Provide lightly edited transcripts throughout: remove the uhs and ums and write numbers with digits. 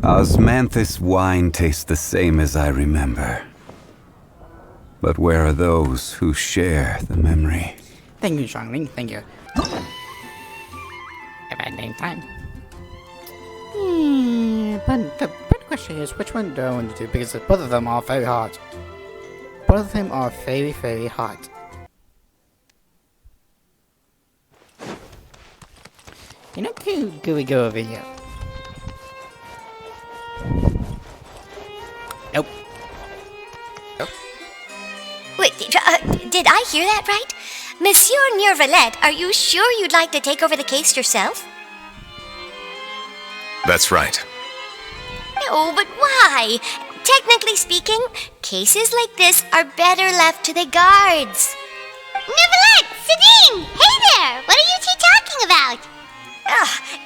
Osmanthus wine tastes the same as I remember. But where are those who share the memory? Thank you, Zhangling. Thank you. Have I name time? But the big question is, which one do I want to do? Because both of them are very hard. Both of them are very, very hard. You know, can we go over here? Nope. Nope. Wait, did I hear that right? Monsieur Neuvillete, are you sure you'd like to take over the case yourself? That's right. No, but why? Technically speaking, cases like this are better left to the guards. Neuvillete! Sidine! Hey there! What are you two talking about?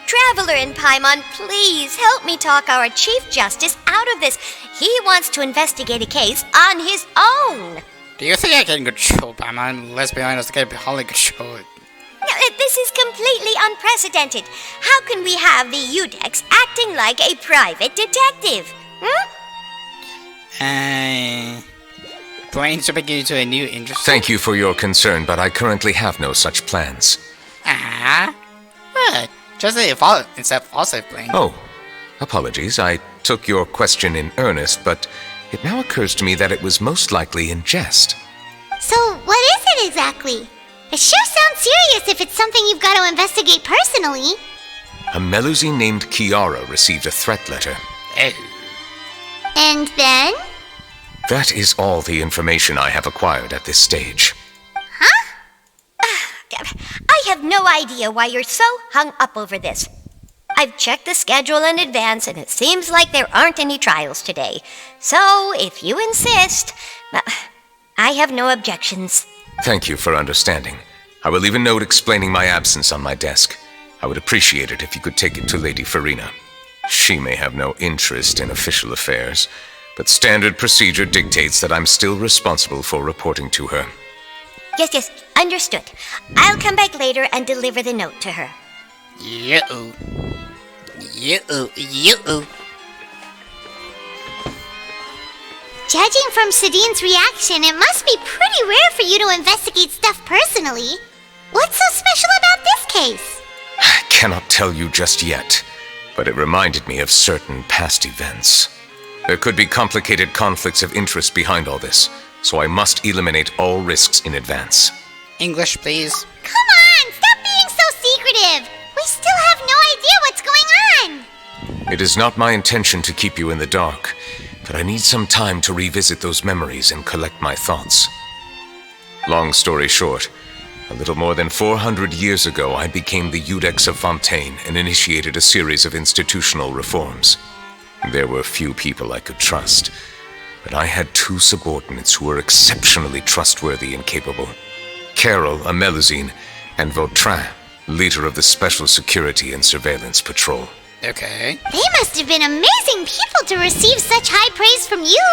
Traveler in Paimon, please help me talk our Chief Justice out of this. He wants to investigate a case on his own. Do you think I can control Paimon? Let's be honest, I can hardly control it. Now, this is completely unprecedented. How can we have the Udex acting like a private detective? Brains jumping into a new industry. Thank you for your concern, but I currently have no such plans. What? Just say false brain. Oh, apologies. I took your question in earnest, but it now occurs to me that it was most likely in jest. So, what is it exactly? It sure sounds serious if it's something you've got to investigate personally. A Melusine named Kiara received a threat letter. And then? That is all the information I have acquired at this stage. Huh? I have no idea why you're so hung up over this. I've checked the schedule in advance, and it seems like there aren't any trials today. So, if you insist, I have no objections. Thank you for understanding. I will leave a note explaining my absence on my desk. I would appreciate it if you could take it to Lady Farina. She may have no interest in official affairs, but standard procedure dictates that I'm still responsible for reporting to her. Yes, understood. I'll come back later and deliver the note to her. Yo. Judging from Sidine's reaction, it must be pretty rare for you to investigate stuff personally. What's so special about this case? I cannot tell you just yet, but it reminded me of certain past events. There could be complicated conflicts of interest behind all this, so I must eliminate all risks in advance. English, please. Come on, stop being so secretive. We still have no idea what's going on. It is not my intention to keep you in the dark, but I need some time to revisit those memories and collect my thoughts. Long story short, a little more than 400 years ago, I became the Udex of Fontaine and initiated a series of institutional reforms. There were few people I could trust, but I had two subordinates who were exceptionally trustworthy and capable. Carol, a Melusine, and Vautrin, leader of the Special Security and Surveillance Patrol. Okay. They must have been amazing people to receive such high praise from you.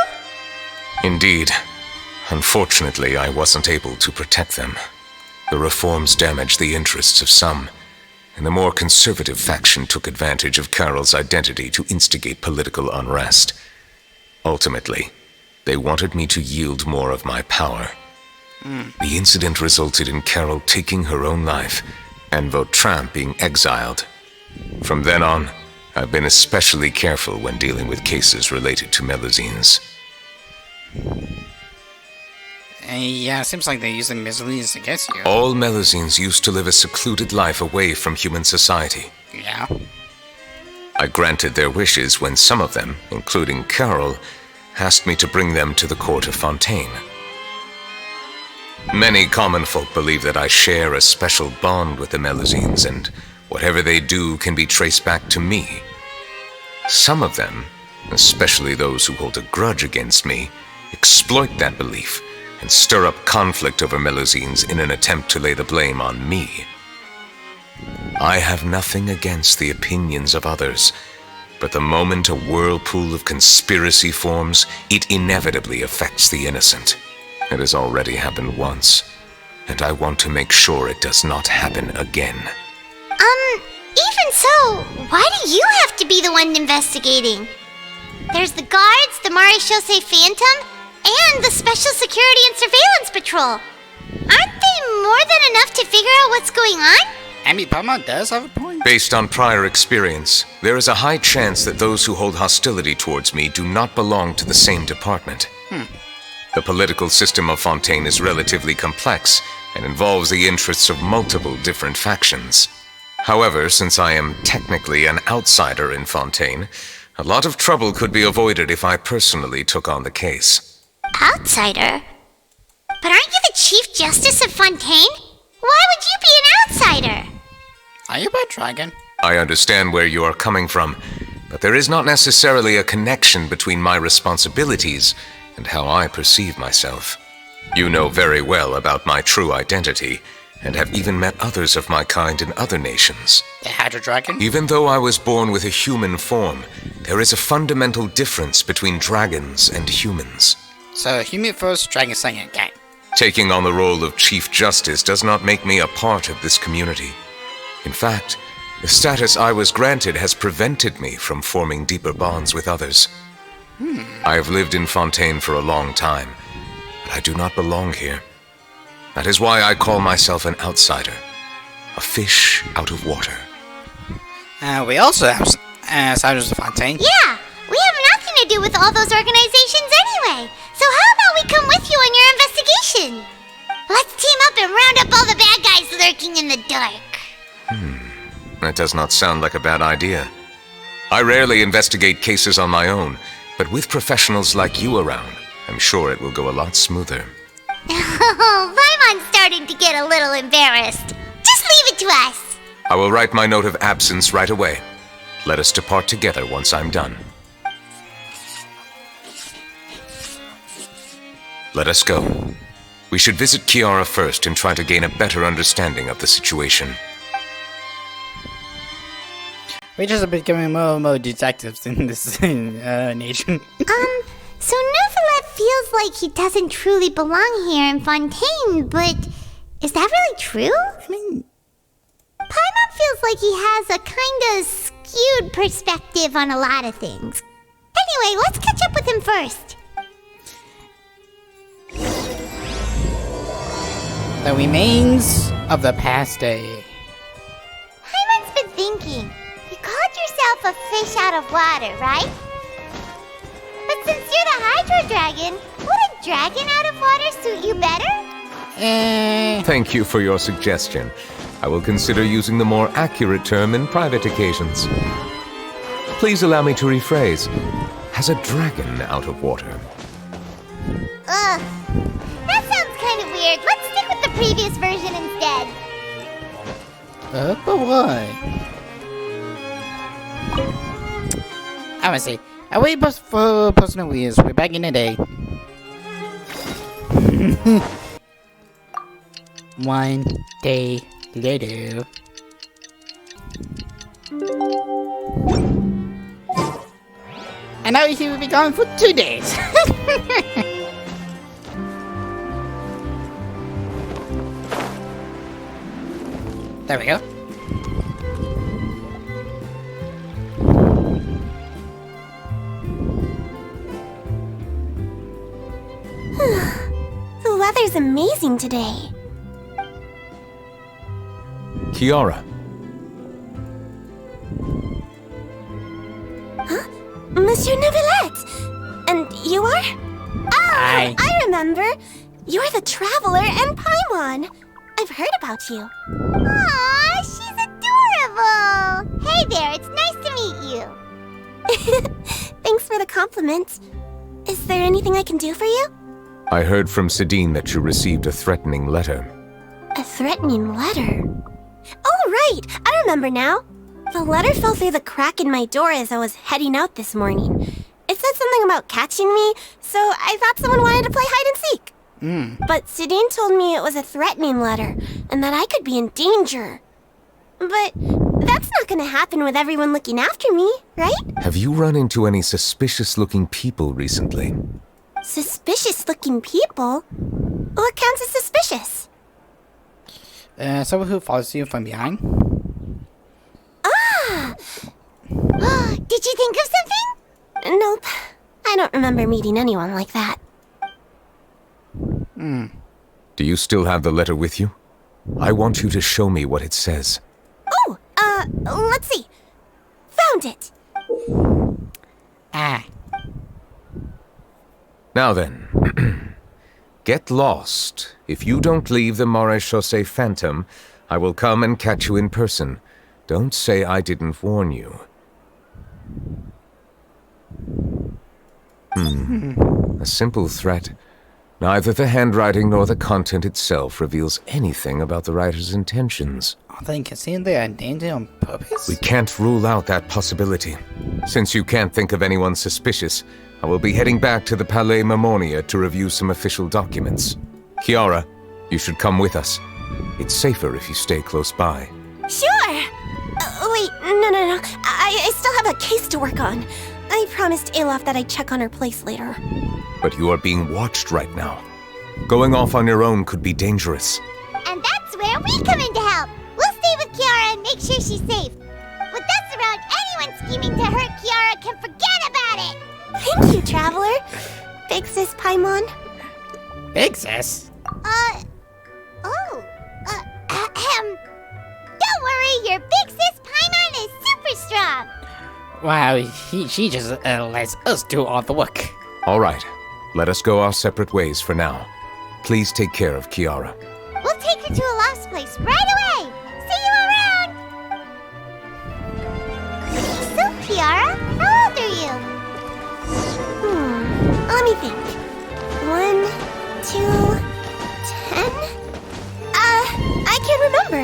Indeed. Unfortunately, I wasn't able to protect them. The reforms damaged the interests of some, and the more conservative faction took advantage of Carol's identity to instigate political unrest. Ultimately, they wanted me to yield more of my power. The incident resulted in Carol taking her own life, and Vautrin being exiled. From then on, I've been especially careful when dealing with cases related to Melusines. Yeah, it seems like they're using Melusines against you. All Melusines used to live a secluded life away from human society. Yeah. I granted their wishes when some of them, including Carol, asked me to bring them to the court of Fontaine. Many common folk believe that I share a special bond with the Melusines, and whatever they do can be traced back to me. Some of them, especially those who hold a grudge against me, exploit that belief and stir up conflict over Melusines in an attempt to lay the blame on me. I have nothing against the opinions of others, but the moment a whirlpool of conspiracy forms, it inevitably affects the innocent. It has already happened once, and I want to make sure it does not happen again. Even so, why do you have to be the one investigating? There's the guards, the Marechaussee Phantom, and the Special Security and Surveillance Patrol. Aren't they more than enough to figure out what's going on? I mean, Paimon does have a point. Based on prior experience, there is a high chance that those who hold hostility towards me do not belong to the same department. The political system of Fontaine is relatively complex and involves the interests of multiple different factions. However, since I am technically an outsider in Fontaine, a lot of trouble could be avoided if I personally took on the case. Outsider? But aren't you the Chief Justice of Fontaine? Why would you be an outsider? Are you a dragon? I understand where you are coming from, but there is not necessarily a connection between my responsibilities and how I perceive myself. You know very well about my true identity, and have even met others of my kind in other nations. The Hydra Dragon? Even though I was born with a human form, there is a fundamental difference between dragons and humans. So, human first, dragon second, gang. Taking on the role of Chief Justice does not make me a part of this community. In fact, the status I was granted has prevented me from forming deeper bonds with others. I have lived in Fontaine for a long time, but I do not belong here. That is why I call myself an outsider, a fish out of water. We also have Outsiders of Fontaine. Yeah, we have nothing to do with all those organizations anyway. So how about we come with you on your investigation? Let's team up and round up all the bad guys lurking in the dark. That does not sound like a bad idea. I rarely investigate cases on my own, but with professionals like you around, I'm sure it will go a lot smoother. Oh, Paimon's starting to get a little embarrassed. Just leave it to us. I will write my note of absence right away. Let us depart together once I'm done. Let us go. We should visit Kiara first and try to gain a better understanding of the situation. We're just becoming more and more detectives in this nation. So Neuvillete feels like he doesn't truly belong here in Fontaine, but is that really true? I mean, Paimon feels like he has a kinda skewed perspective on a lot of things. Anyway, let's catch up with him first. the remains of the past day. Paimon's been thinking. You called yourself a fish out of water, right? But since you're the Hydra Dragon, would a dragon out of water suit you better? Thank you for your suggestion. I will consider using the more accurate term in private occasions. Please allow me to rephrase. Has a dragon out of water? Ugh. That sounds kind of weird. Let's stick with the previous version instead. But why? I wanna say, I wait for personal reasons. We're back in the day. One day later. And now he will be gone for 2 days. There we go. The weather's amazing today. Kiara. Monsieur Neuvillete! And you are? Oh, Hi. I remember. You're the Traveler and Paimon. I've heard about you. Aw, she's adorable! Hey there, it's nice to meet you. Thanks for the compliment. Is there anything I can do for you? I heard from Sidine that you received a threatening letter. A threatening letter? Oh, right! I remember now. The letter fell through the crack in my door as I was heading out this morning. It said something about catching me, so I thought someone wanted to play hide and seek. But Sidine told me it was a threatening letter, and that I could be in danger. But that's not gonna happen with everyone looking after me, right? Have you run into any suspicious-looking people recently? Suspicious-looking people? What counts as suspicious? Someone who follows you from behind. Did you think of something? Nope. I don't remember meeting anyone like that. Do you still have the letter with you? I want you to show me what it says. Oh, let's see. Found it. Ah. Now then, get lost. If you don't leave the Maréchaussée Phantom, I will come and catch you in person. Don't say I didn't warn you. A simple threat. Neither the handwriting nor the content itself reveals anything about the writer's intentions. Are they concealing their identity on purpose? We can't rule out that possibility. Since you can't think of anyone suspicious, I will be heading back to the Palais Mermonia to review some official documents. Kiara, you should come with us. It's safer if you stay close by. Sure. Wait, no. I still have a case to work on. I promised Alof that I'd check on her place later. But you are being watched right now. Going off on your own could be dangerous. And that's where we come in to help. We'll stay with Kiara and make sure she's safe. With us around, anyone scheming to hurt Kiara can forget about it. Thank you, Traveler. Big Sis Paimon. Big sis? Don't worry, your big sis Paimon is super strong. Wow, she just lets us do all the work. All right, let us go our separate ways for now. Please take care of Kiara. We'll take her to a lost place right away. See you around. So, Kiara, how old are you? Let me think. 1, 2, 10? I can't remember.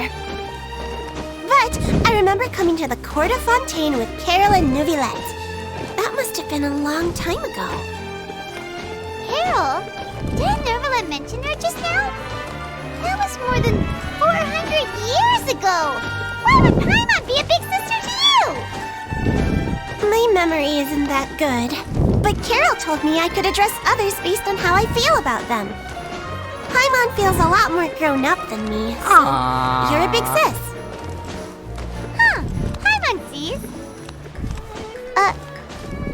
But I remember coming to the Cour de Fontaine with Carol and Neuvillete. That must have been a long time ago. Carol? Didn't Neuvillete mention her just now? That was more than 400 years ago. Why would Paimon be a big sister to you? My memory isn't that good. But Carol told me I could address others based on how I feel about them. Paimon feels a lot more grown up than me, so Aww. you're a big sis. Huh. Paimon sees.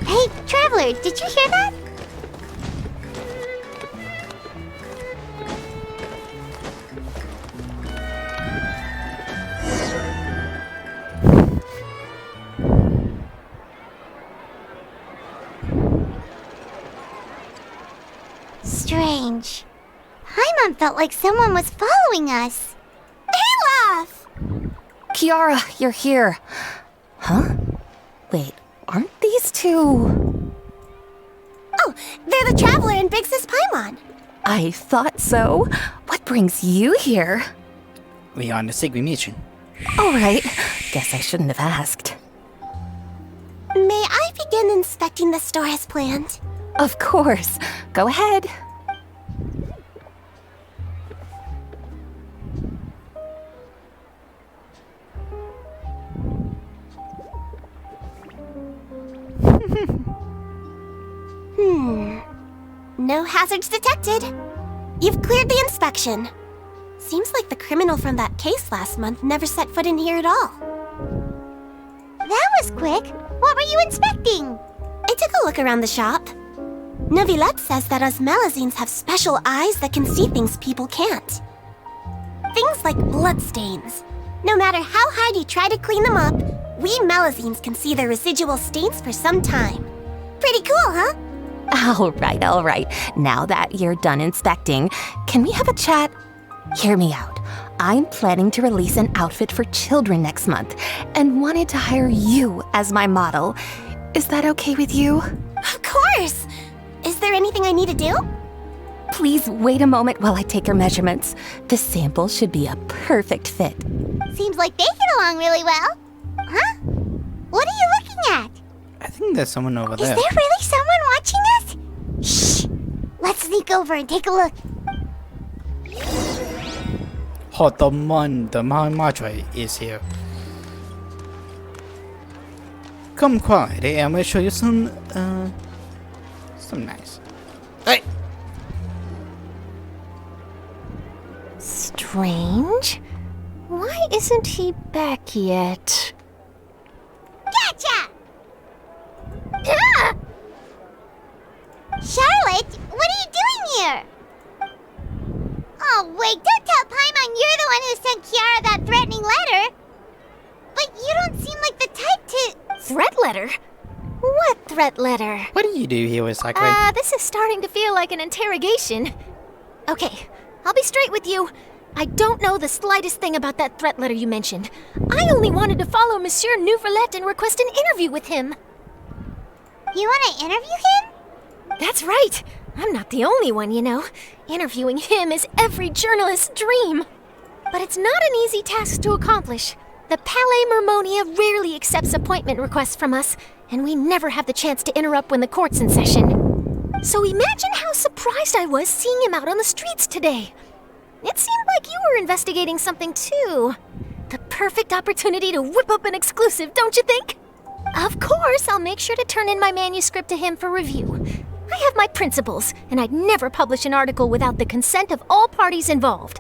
Hey, Traveler, did you hear that? Strange. Paimon felt like someone was following us. Olaf! Kiara, you're here. Huh? Wait, aren't these two? Oh, they're the Traveler and Big Sis Paimon. I thought so. What brings you here? We are on a secret mission. All right. Guess I shouldn't have asked. May I begin inspecting the store as planned? Of course. Go ahead. No hazards detected. You've cleared the inspection. Seems like the criminal from that case last month never set foot in here at all. That was quick. What were you inspecting? I took a look around the shop. Neuvillete says that us Melazines have special eyes that can see things people can't. Things like bloodstains. No matter how hard you try to clean them up, we Melazines can see the residual stains for some time. Pretty cool, huh? All right. Now that you're done inspecting, can we have a chat? Hear me out. I'm planning to release an outfit for children next month and wanted to hire you as my model. Is that okay with you? Of course! Is there anything I need to do? Please wait a moment while I take your measurements. The sample should be a perfect fit. Seems like they get along really well. Huh? What are you looking at? I think there's someone over Is there. there really someone watching us? Shh! Let's sneak over and take a look. Oh, the Madre is here. Come quietly, I'm gonna show you some nice. Hey! Strange. Why isn't he back yet? Gotcha! Wait, don't tell Paimon you're the one who sent Kiara that threatening letter. But you don't seem like the type to... Threat letter? What threat letter? What do you do here exactly? This is starting to feel like an interrogation. Okay, I'll be straight with you. I don't know the slightest thing about that threat letter you mentioned. I only wanted to follow Monsieur Neuvillete and request an interview with him. You want to interview him? That's right. I'm not the only one, you know. Interviewing him is every journalist's dream. But it's not an easy task to accomplish. The Palais Mermonia rarely accepts appointment requests from us, and we never have the chance to interrupt when the court's in session. So imagine how surprised I was seeing him out on the streets today. It seemed like you were investigating something too. The perfect opportunity to whip up an exclusive, don't you think? Of course, I'll make sure to turn in my manuscript to him for review. I have my principles, and I'd never publish an article without the consent of all parties involved.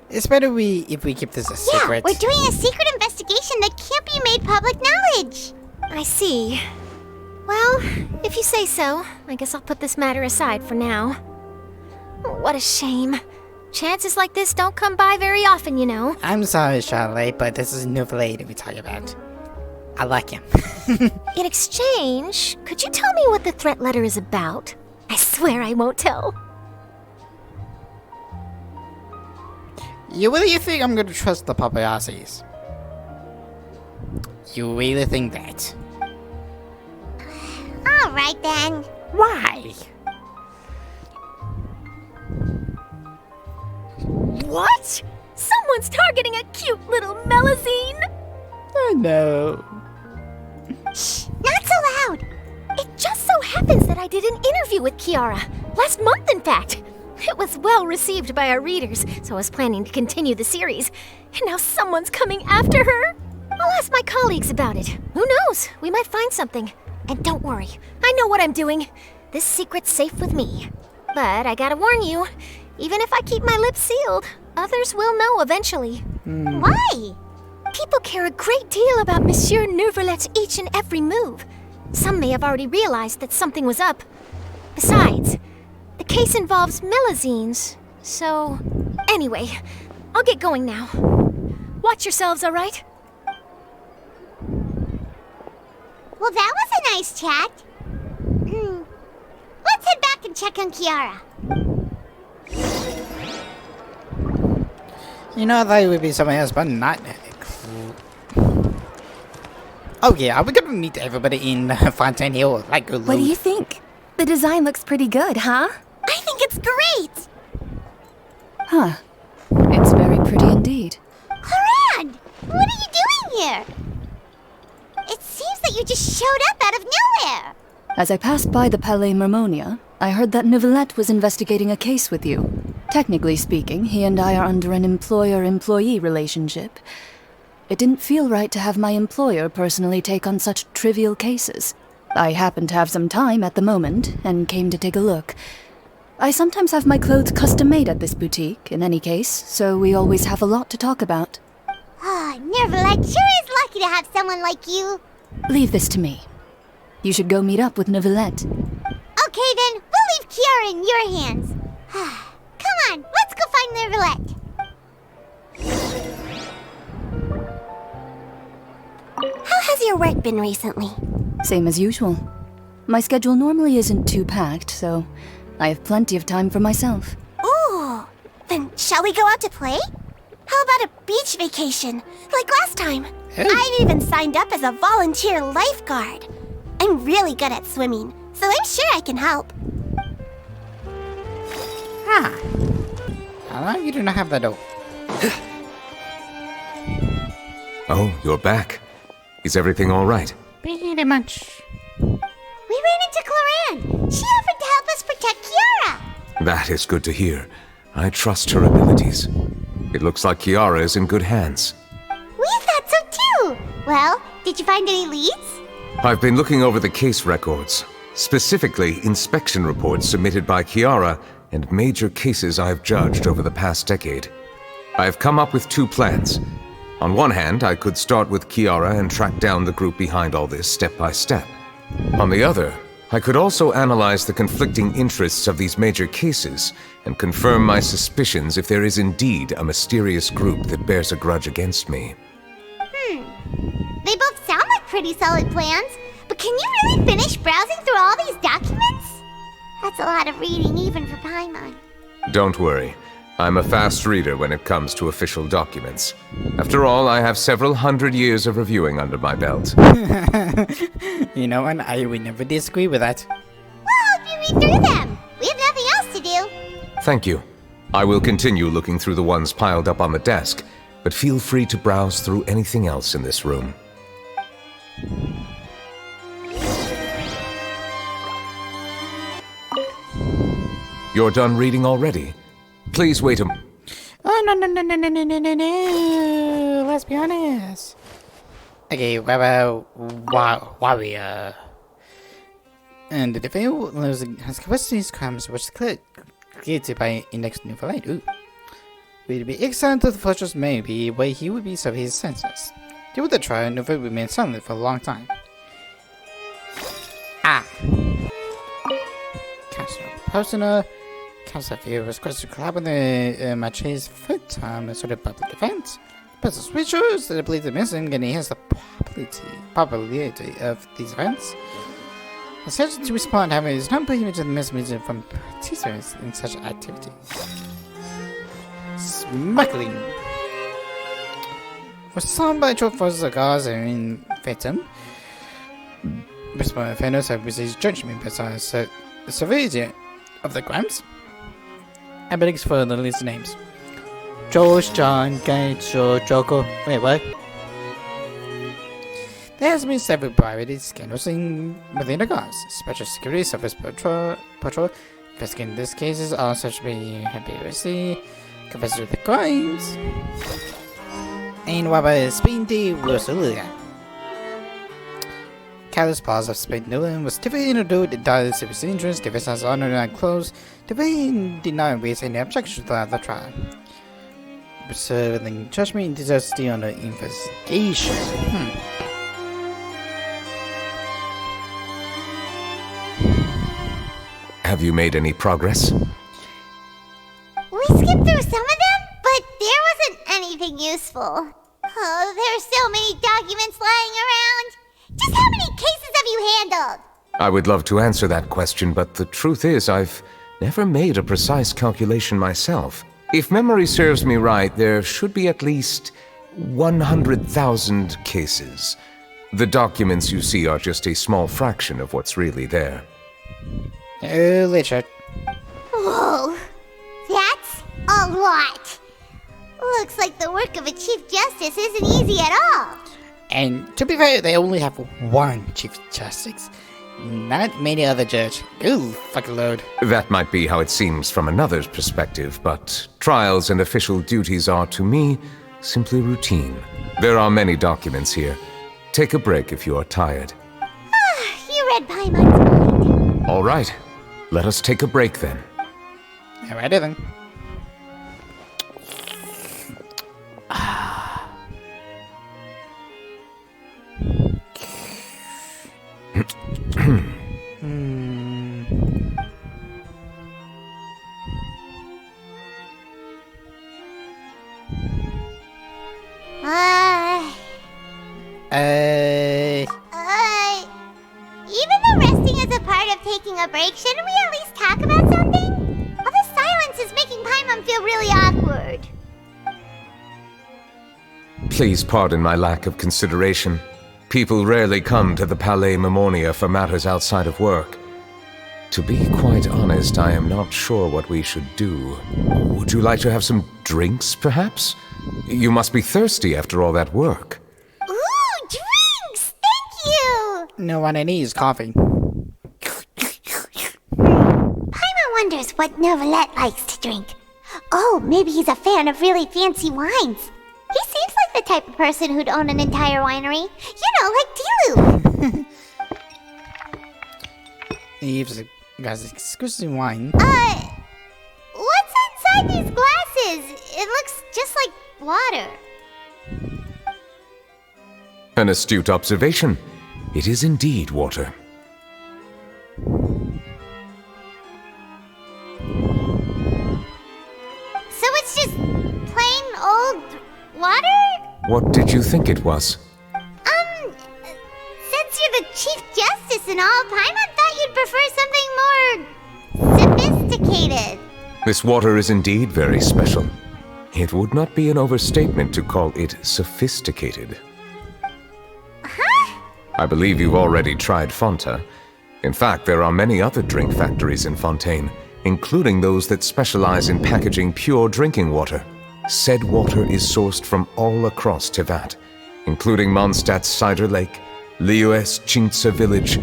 It's better if we keep this a secret. Yeah, we're doing a secret investigation that can't be made public knowledge. I see. Well, if you say so, I guess I'll put this matter aside for now. What a shame. Chances like this don't come by very often, you know. I'm sorry, Charlotte, but this is Neuvillete we talk about. I like him. In exchange, could you tell me what the threat letter is about? I swear I won't tell. You really think I'm gonna trust the paparazzis? You really think that? All right, then. Why? What? Someone's targeting a cute little melazine? I know. Shh, not so loud. It just so happens that I did an interview with Kiara. Last month, in fact. It was well received by our readers, so I was planning to continue the series. And now someone's coming after her. I'll ask my colleagues about it. Who knows? We might find something. And don't worry, I know what I'm doing. This secret's safe with me. But I gotta warn you, even if I keep my lips sealed, others will know eventually. Why? People care a great deal about Monsieur Neuvillette's each and every move. Some may have already realized that something was up. Besides, the case involves melazines, so... Anyway, I'll get going now. Watch yourselves, all right? Well, that was a nice chat. Let's head back and check on Kiara. You know, I thought it would be something else, but not... Oh yeah, are we gonna meet everybody in Fontaine Hill? Like, What do you think? The design looks pretty good, huh? I think it's great! Huh. It's very pretty indeed. Harad! What are you doing here? It seems that you just showed up out of nowhere. As I passed by the Palais Mermonia, I heard that Neuvillete was investigating a case with you. Technically speaking, he and I are under an employer-employee relationship. It didn't feel right to have my employer personally take on such trivial cases. I happened to have some time at the moment, and came to take a look. I sometimes have my clothes custom-made at this boutique, in any case, so we always have a lot to talk about. Neuvillete sure is lucky to have someone like you. Leave this to me. You should go meet up with Neuvillete. Okay then, we'll leave Kiara in your hands. Come on, let's go find Neuvillete. How has your work been recently? Same as usual. My schedule normally isn't too packed, so I have plenty of time for myself. Ooh, then shall we go out to play? How about a beach vacation, like last time? I even signed up as a volunteer lifeguard. I'm really good at swimming, so I'm sure I can help. How long you do not have that though? Oh, you're back. Is everything all right? Pretty much. We ran into Cloran. She offered to help us protect Kiara. That is good to hear. I trust her abilities. It looks like Kiara is in good hands. We thought so too. Well, did you find any leads? I've been looking over the case records, specifically inspection reports submitted by Kiara and major cases I've judged over the past decade. I've come up with two plans. On one hand, I could start with Kiara and track down the group behind all this step by step. On the other, I could also analyze the conflicting interests of these major cases and confirm my suspicions if there is indeed a mysterious group that bears a grudge against me. They both sound like pretty solid plans, but can you really finish browsing through all these documents? That's a lot of reading even for Paimon. Don't worry. I'm a fast reader when it comes to official documents. After all, I have several hundred years of reviewing under my belt. You know, and I would never disagree with that. Well, if you read through them, we have nothing else to do. Thank you. I will continue looking through the ones piled up on the desk, but feel free to browse through anything else in this room. You're done reading already? Please wait a... Oh, no. Let's be honest. Okay, what about Warrior? And the defender has capacities crimes which created by Index Neuvillete. Ooh. Would be excellent to the fortress maybe where he would be served his sentence. During the trial, Neuvillete remained silent for a long time. Council Personal. Council Fear was requested to collaborate with the Mache's third time and sort of public defense. But the switchers that believe the missing and he has the probability of these events. The schedule to respond, however, is not prohibited to the missing from participants in such activities. Smuggling. For some by-troop forces of guards are in Phantom. Responding offenders have received judgment based on the severity of the crimes. And begs for the list names. George, John, Gates, Joko. Wait, what? There has been several private scandals within the guards. Special Security Service Patrol investigating these cases are such to be previously confessed to the crimes. And what about Speedy Rosalia? Careless pause of Speed Newland was typically introduced in the civil interest, defense has honored and closed. The way did not raise any objections to the trial. Serving judgment deserves the on the investigation. Have you made any progress? We skipped through some of them, but there wasn't anything useful. Oh, there are so many documents lying around. Just how many cases have you handled? I would love to answer that question, but the truth is I've never made a precise calculation myself. If memory serves me right, there should be at least 100,000 cases. The documents you see are just a small fraction of what's really there. Richard. Whoa, that's a lot. Looks like the work of a Chief Justice isn't easy at all. And to be fair, they only have one Chief Justice. Not many other judges. Ooh, fucking load. That might be how it seems from another's perspective, but trials and official duties are, to me, simply routine. There are many documents here. Take a break if you are tired. You read Paimon's mind. All right. Let us take a break then. Alrighty then. Even though resting is a part of taking a break, shouldn't we at least talk about something? All this silence is making Paimon feel really awkward. Please pardon my lack of consideration. People rarely come to the Palais Mermonia for matters outside of work. To be quite honest, I am not sure what we should do. Would you like to have some drinks, perhaps? You must be thirsty after all that work. Ooh, drinks! Thank you! No one needs coffee. Paimon wonders what Neuvillete likes to drink. Oh, maybe he's a fan of really fancy wines. He seems like the type of person who'd own an entire winery. You know, like Dilu. Eve's got exquisite wine. What's inside these glasses? It looks just like water. An astute observation. It is indeed water. Water? What did you think it was? Since you're the Chief Justice and all, Paimon thought you'd prefer something more sophisticated. This water is indeed very special. It would not be an overstatement to call it sophisticated. Huh? I believe you've already tried Fonta. In fact, there are many other drink factories in Fontaine, including those that specialize in packaging pure drinking water. Said water is sourced from all across Tevat, including Mondstadt's Cider Lake, Liyue's Chintsa village,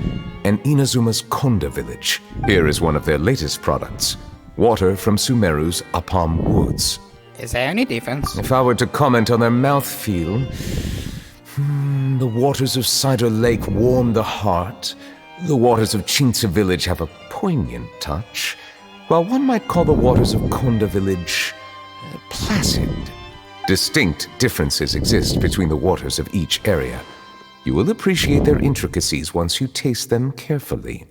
and Inazuma's Konda village. Here is one of their latest products, water from Sumeru's Apam Woods. Is there any difference? If I were to comment on their mouthfeel, the waters of Cider Lake warm the heart. The waters of Chintsa village have a poignant touch, while one might call the waters of Konda village placid. Distinct differences exist between the waters of each area. You will appreciate their intricacies once you taste them carefully.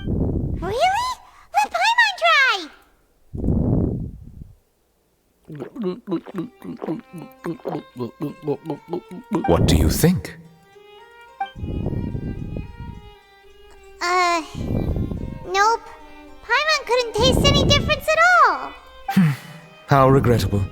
Really? Let Paimon try! What do you think? Nope. Paimon couldn't taste any difference at all. How regrettable.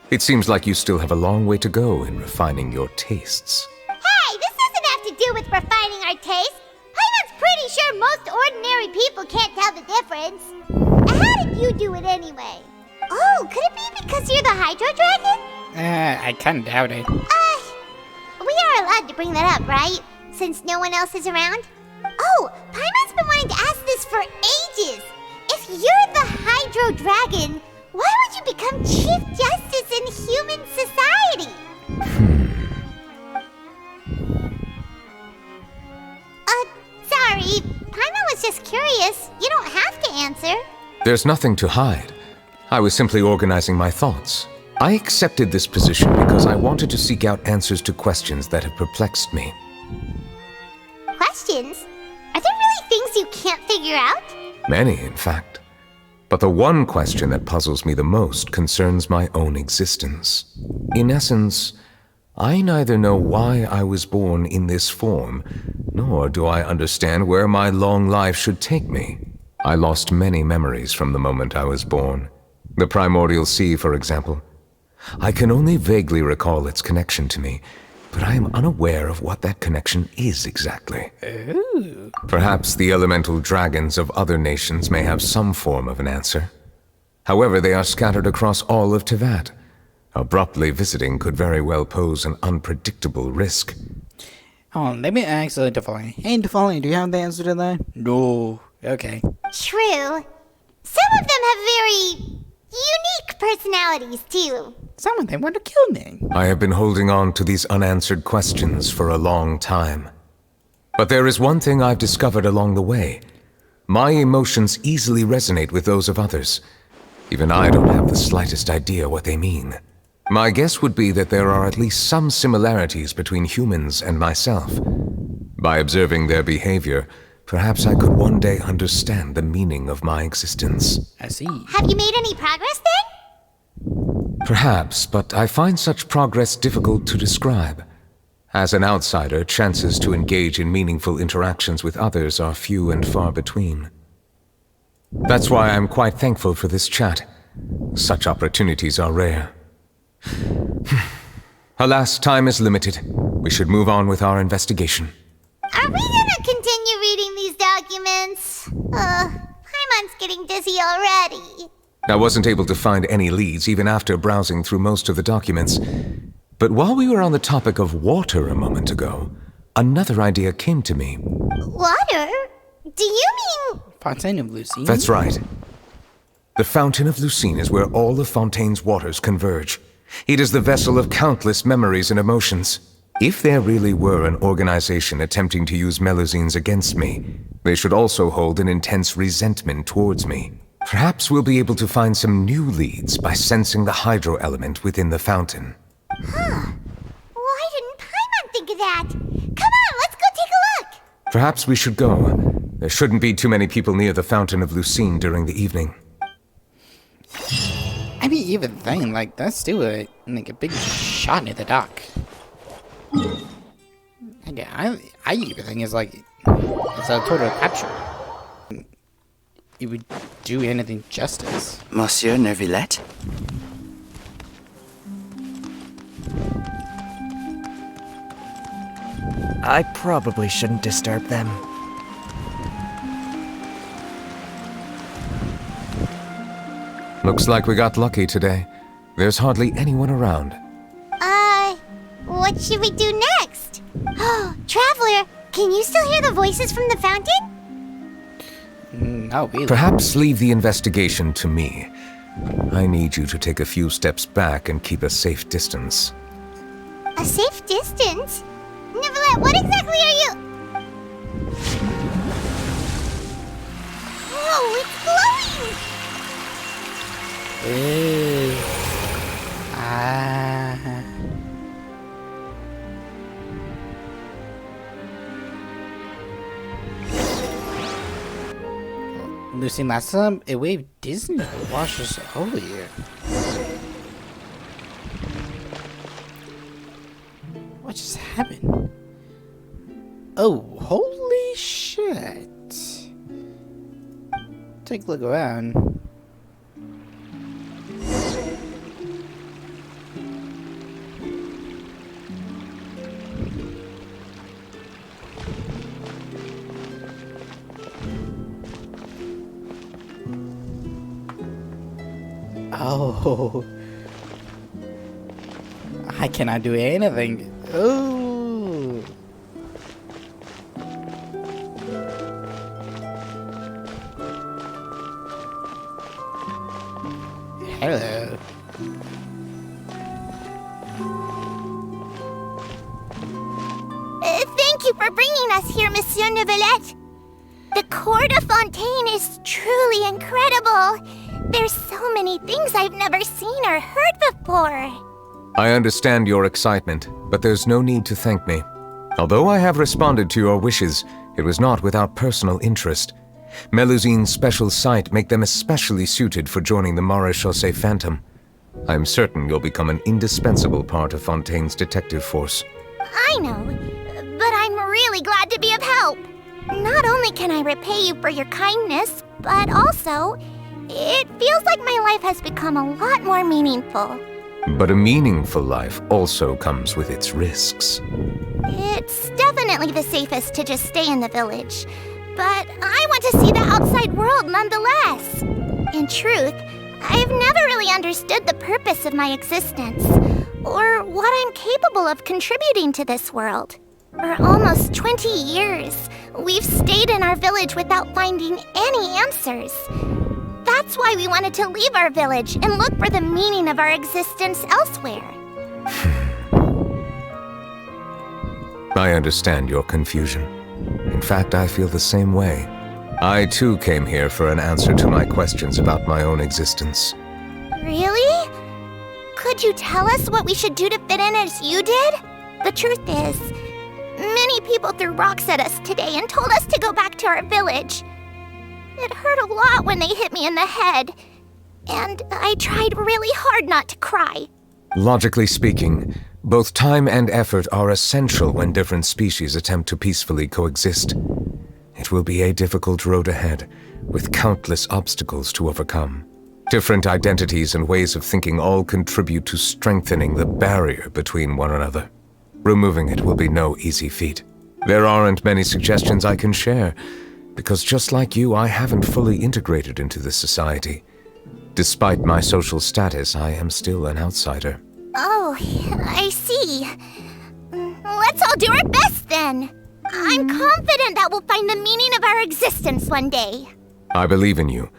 It seems like you still have a long way to go in refining your tastes. Hey, this doesn't have to do with refining our taste. Paimon's pretty sure most ordinary people can't tell the difference. How did you do it anyway? Oh, could it be because you're the Hydro Dragon? I kinda doubt it. We are allowed to bring that up, right? Since no one else is around? Oh, Paimon's been wanting to ask this for ages. If you're the Hydro Dragon, why would you become Chief Justice in human society? Sorry. Paimon was just curious. You don't have to answer. There's nothing to hide. I was simply organizing my thoughts. I accepted this position because I wanted to seek out answers to questions that have perplexed me. Questions? Are there really things you can't figure out? Many, in fact. But the one question that puzzles me the most concerns my own existence. In essence, I neither know why I was born in this form, nor do I understand where my long life should take me. I lost many memories from the moment I was born. The primordial sea, for example. I can only vaguely recall its connection to me, but I am unaware of what that connection is exactly. Ooh. Perhaps the elemental dragons of other nations may have some form of an answer. However, they are scattered across all of Tevat. Abruptly visiting could very well pose an unpredictable risk. Oh, let me ask Defali. Hey, Defali, do you have the answer to that? No. Okay. True. Some of them have very unique personalities, too. Some of them want to kill me. I have been holding on to these unanswered questions for a long time. But there is one thing I've discovered along the way. My emotions easily resonate with those of others. Even I don't have the slightest idea what they mean. My guess would be that there are at least some similarities between humans and myself. By observing their behavior, perhaps I could one day understand the meaning of my existence. I see. Have you made any progress then? Perhaps, but I find such progress difficult to describe. As an outsider, chances to engage in meaningful interactions with others are few and far between. That's why I'm quite thankful for this chat. Such opportunities are rare. Alas, time is limited. We should move on with our investigation. Are we gonna continue reading these documents? Paimon's getting dizzy already. I wasn't able to find any leads even after browsing through most of the documents. But while we were on the topic of water a moment ago, another idea came to me. Water? Do you mean... Fontaine of Lucine? That's right. The Fountain of Lucine is where all of Fontaine's waters converge. It is the vessel of countless memories and emotions. If there really were an organization attempting to use Melusines against me, they should also hold an intense resentment towards me. Perhaps we'll be able to find some new leads by sensing the hydro element within the fountain. Why didn't Paimon think of that? Come on, let's go take a look! Perhaps we should go. There shouldn't be too many people near the Fountain of Lucine during the evening. I mean, even then, like, that's still a big shot in the dark. And yeah, I even think it's like, it's a total capture. It would do anything justice. Monsieur Neuvillete? I probably shouldn't disturb them. Looks like we got lucky today. There's hardly anyone around. What should we do next? Oh, Traveler, can you still hear the voices from the fountain? No, really. Perhaps leave the investigation to me. I need you to take a few steps back and keep a safe distance. A safe distance? Neuvillete, what exactly are you... Oh, it's glowing! Lucy, last time a wave Disney washes over here. What just happened? Oh, holy shit. Take a look around. Oh, I cannot do anything. Oh, hello. Thank you for bringing us here, Monsieur Neuvillete. The court of Fontaine is truly incredible. There's so many things I've never seen or heard before. I understand your excitement, but there's no need to thank me. Although I have responded to your wishes, it was not without personal interest. Melusine's special sight make them especially suited for joining the Maréchaussée Phantom. I'm certain you'll become an indispensable part of Fontaine's detective force. I know, but I'm really glad to be of help. Not only can I repay you for your kindness, but also, it feels like my life has become a lot more meaningful. But a meaningful life also comes with its risks. It's definitely the safest to just stay in the village, but I want to see the outside world nonetheless. In truth, I've never really understood the purpose of my existence, or what I'm capable of contributing to this world. For almost 20 years, we've stayed in our village without finding any answers. That's why we wanted to leave our village and look for the meaning of our existence elsewhere. I understand your confusion. In fact, I feel the same way. I too came here for an answer to my questions about my own existence. Really? Could you tell us what we should do to fit in as you did? The truth is, many people threw rocks at us today and told us to go back to our village. It hurt a lot when they hit me in the head, and I tried really hard not to cry. Logically speaking, both time and effort are essential when different species attempt to peacefully coexist. It will be a difficult road ahead, with countless obstacles to overcome. Different identities and ways of thinking all contribute to strengthening the barrier between one another. Removing it will be no easy feat. There aren't many suggestions I can share, because just like you, I haven't fully integrated into this society. Despite my social status, I am still an outsider. Oh, I see. Let's all do our best then. I'm confident that we'll find the meaning of our existence one day. I believe in you,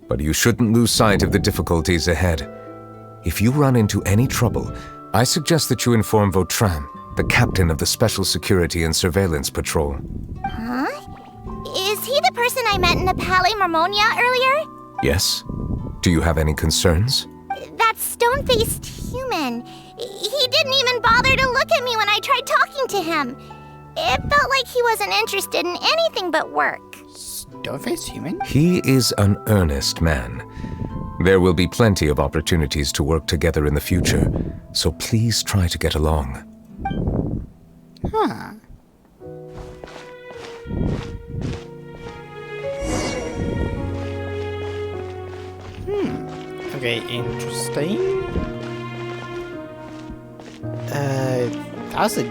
but you shouldn't lose sight of the difficulties ahead. If you run into any trouble, I suggest that you inform Vautrin, the captain of the Special Security and Surveillance Patrol. Huh? Is he the person I met in the Palais Marmonia earlier? Yes? Do you have any concerns? That stone-faced human. He didn't even bother to look at me when I tried talking to him. It felt like he wasn't interested in anything but work. Stone-faced human? He is an earnest man. There will be plenty of opportunities to work together in the future, so please try to get along. Huh. Okay, interesting. That was a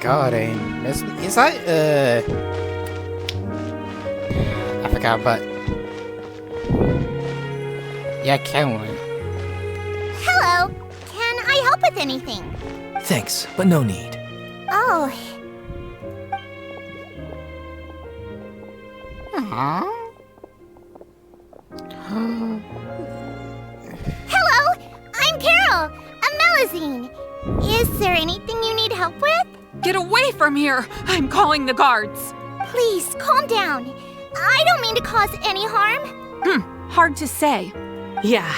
garden. Is that, I forgot, but... Yeah, Cameron. Hello. Can I help with anything? Thanks, but no need. Oh, Aww. hello. I'm Carol. I'm Melusine. Is there anything you need help with? Get away from here! I'm calling the guards! Please, calm down. I don't mean to cause any harm. Hard to say. Yeah,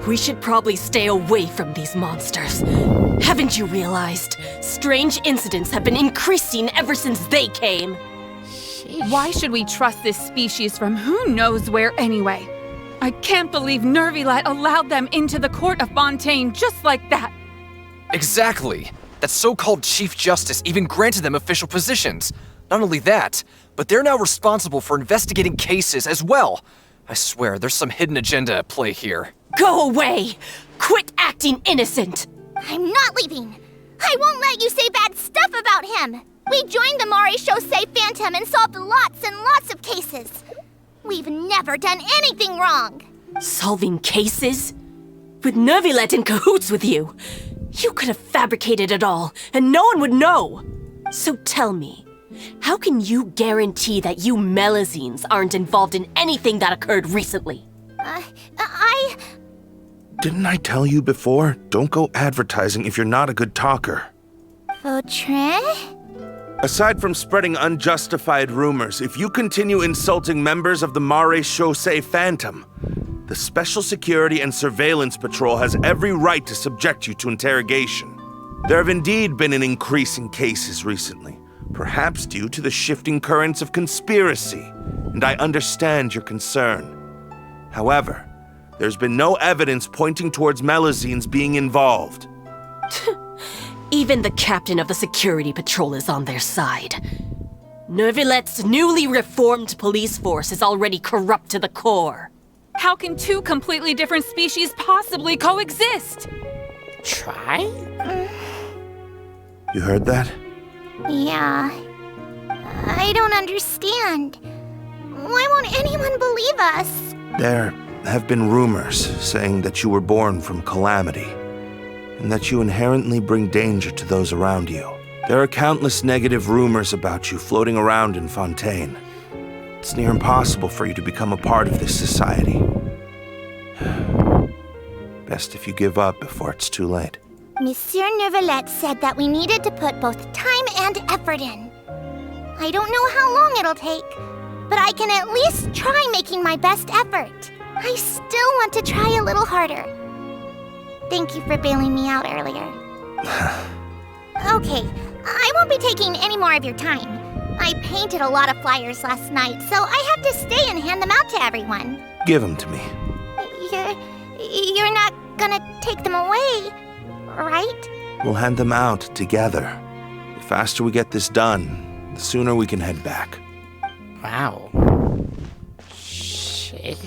we should probably stay away from these monsters. Haven't you realized? Strange incidents have been increasing ever since they came. Why should we trust this species from who knows where anyway? I can't believe Neuvillete allowed them into the court of Fontaine just like that. Exactly. That so-called Chief Justice even granted them official positions. Not only that, but they're now responsible for investigating cases as well. I swear, there's some hidden agenda at play here. Go away! Quit acting innocent! I'm not leaving. I won't let you say bad stuff about him. We joined the Maréchaussée Phantom and solved lots and lots of cases. We've never done anything wrong. Solving cases? With Neuvillete in cahoots with you? You could have fabricated it all, and no one would know. So tell me, how can you guarantee that you Melusines aren't involved in anything that occurred recently? Didn't I tell you before? Don't go advertising if you're not a good talker. Vautrin? Aside from spreading unjustified rumors, if you continue insulting members of the Maréchaussée Phantom, the Special Security and Surveillance Patrol has every right to subject you to interrogation. There have indeed been an increase in cases recently, perhaps due to the shifting currents of conspiracy, and I understand your concern. However, there's been no evidence pointing towards Melusines being involved. Even the captain of the security patrol is on their side. Neuvillette's newly reformed police force is already corrupt to the core. How can two completely different species possibly coexist? Try? You heard that? Yeah. I don't understand. Why won't anyone believe us? There have been rumors saying that you were born from calamity, and that you inherently bring danger to those around you. There are countless negative rumors about you floating around in Fontaine. It's near impossible for you to become a part of this society. Best if you give up before it's too late. Monsieur Neuvillete said that we needed to put both time and effort in. I don't know how long it'll take, but I can at least try making my best effort. I still want to try a little harder. Thank you for bailing me out earlier. Okay, I won't be taking any more of your time. I painted a lot of flyers last night, so I have to stay and hand them out to everyone. Give them to me. You're not gonna take them away, right? We'll hand them out together. The faster we get this done, the sooner we can head back. Wow. Shit.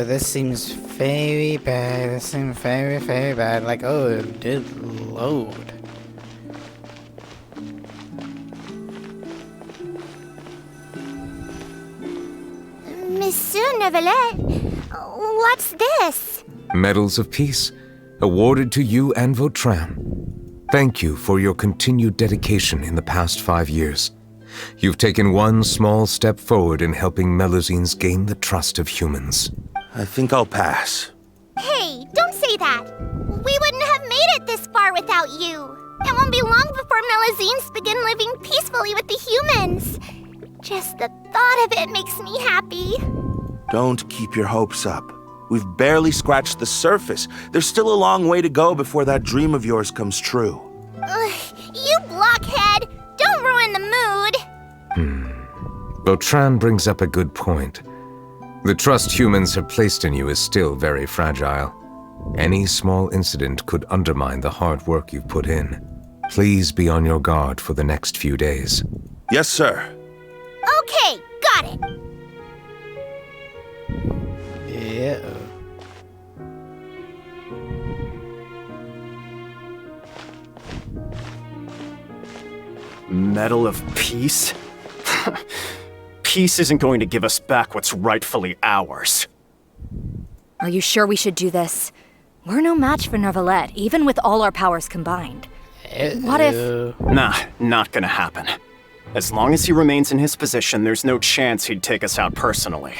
This seems very bad. This seems very, very bad. Like, oh, it did load. Monsieur Neuvillete, what's this? Medals of Peace, awarded to you and Vautrin. Thank you for your continued dedication in the past 5 years. You've taken one small step forward in helping Melusines gain the trust of humans. I think I'll pass. Hey, don't say that. We wouldn't have made it this far without you. It won't be long before Melusines begin living peacefully with the humans. Just the thought of it makes me happy. Don't keep your hopes up. We've barely scratched the surface. There's still a long way to go before that dream of yours comes true. You blockhead! Don't ruin the mood! Vautrin brings up a good point. The trust humans have placed in you is still very fragile. Any small incident could undermine the hard work you've put in. Please be on your guard for the next few days. Yes, sir. Okay, got it! Yeah. Medal of Peace? Peace isn't going to give us back what's rightfully ours. Are you sure we should do this? We're no match for Neuvillete, even with all our powers combined. What if... Nah, not gonna happen. As long as he remains in his position, there's no chance he'd take us out personally.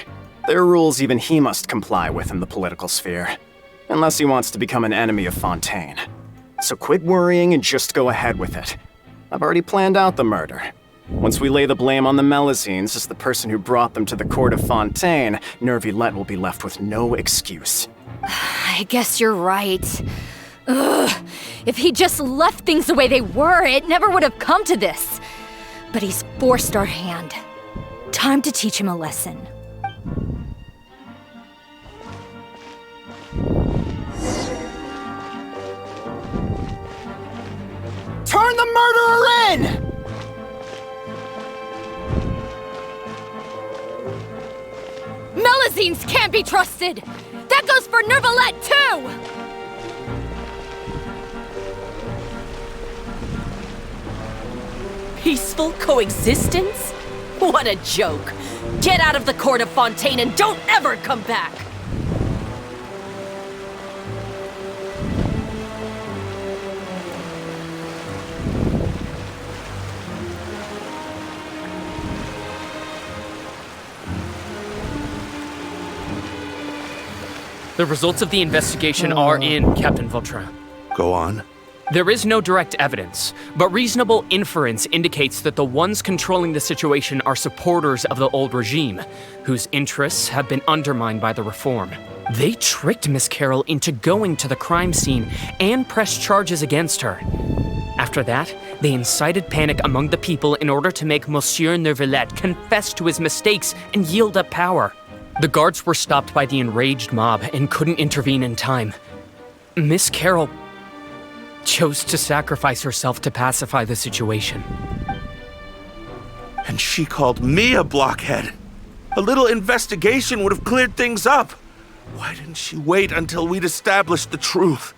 There are rules even he must comply with in the political sphere. Unless he wants to become an enemy of Fontaine. So quit worrying and just go ahead with it. I've already planned out the murder. Once we lay the blame on the Melusines as the person who brought them to the court of Fontaine, Neuvillete will be left with no excuse. I guess you're right. Ugh. If he just left things the way they were, it never would have come to this. But he's forced our hand. Time to teach him a lesson. Turn the murderer in! Melusines can't be trusted! That goes for Neuvillete, too! Peaceful coexistence? What a joke! Get out of the court of Fontaine and don't ever come back! The results of the investigation are in, Captain Vautrin. Go on. There is no direct evidence, but reasonable inference indicates that the ones controlling the situation are supporters of the old regime, whose interests have been undermined by the reform. They tricked Miss Carroll into going to the crime scene and pressed charges against her. After that, they incited panic among the people in order to make Monsieur Neuvillete confess to his mistakes and yield up power. The guards were stopped by the enraged mob and couldn't intervene in time. Miss Carroll chose to sacrifice herself to pacify the situation. And she called me a blockhead. A little investigation would have cleared things up. Why didn't she wait until we'd established the truth?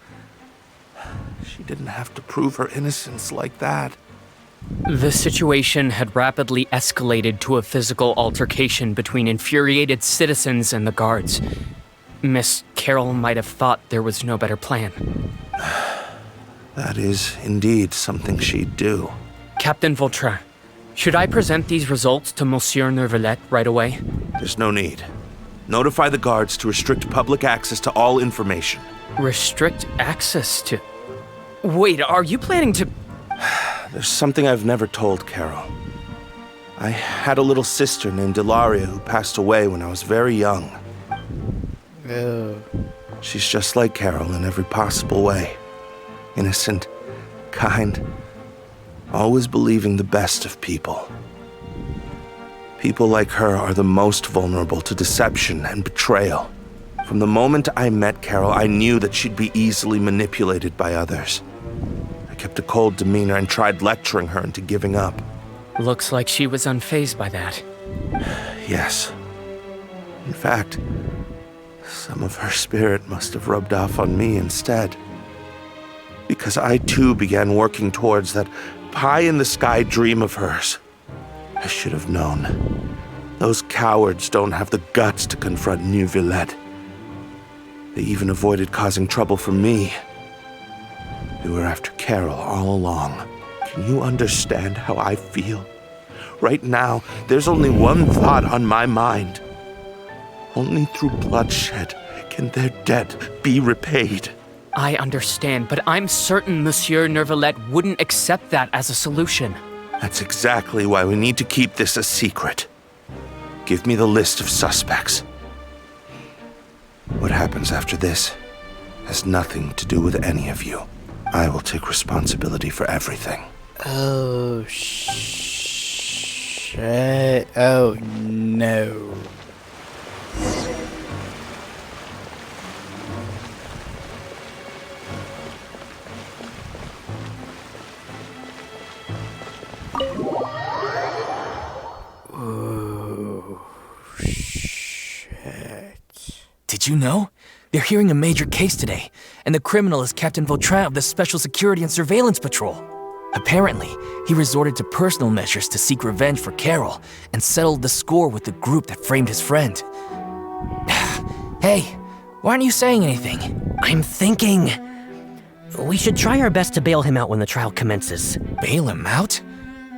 She didn't have to prove her innocence like that. The situation had rapidly escalated to a physical altercation between infuriated citizens and the guards. Miss Carroll might have thought there was no better plan. That is indeed something she'd do. Captain Vautrin, should I present these results to Monsieur Neuvillete right away? There's no need. Notify the guards to restrict public access to all information. Restrict access to... Wait, are you planning to... There's something I've never told Carol. I had a little sister named Ilaria who passed away when I was very young. She's just like Carol in every possible way. Innocent, kind, always believing the best of people. People like her are the most vulnerable to deception and betrayal. From the moment I met Carol, I knew that she'd be easily manipulated by others. I kept a cold demeanor and tried lecturing her into giving up. Looks like she was unfazed by that. Yes. In fact, some of her spirit must have rubbed off on me instead. Because I too began working towards that pie-in-the-sky dream of hers. I should have known. Those cowards don't have the guts to confront Neuvillete. They even avoided causing trouble for me. They were after Carol all along. Can you understand how I feel? Right now, there's only one thought on my mind. Only through bloodshed can their debt be repaid. I understand, but I'm certain Monsieur Neuvillete wouldn't accept that as a solution. That's exactly why we need to keep this a secret. Give me the list of suspects. What happens after this has nothing to do with any of you. I will take responsibility for everything. Oh, shit. Oh, no. Oh, shit. Did you know? They're hearing a major case today, and the criminal is Captain Vautrin of the Special Security and Surveillance Patrol. Apparently, he resorted to personal measures to seek revenge for Carol and settled the score with the group that framed his friend. Hey, why aren't you saying anything? I'm thinking. We should try our best to bail him out when the trial commences. Bail him out?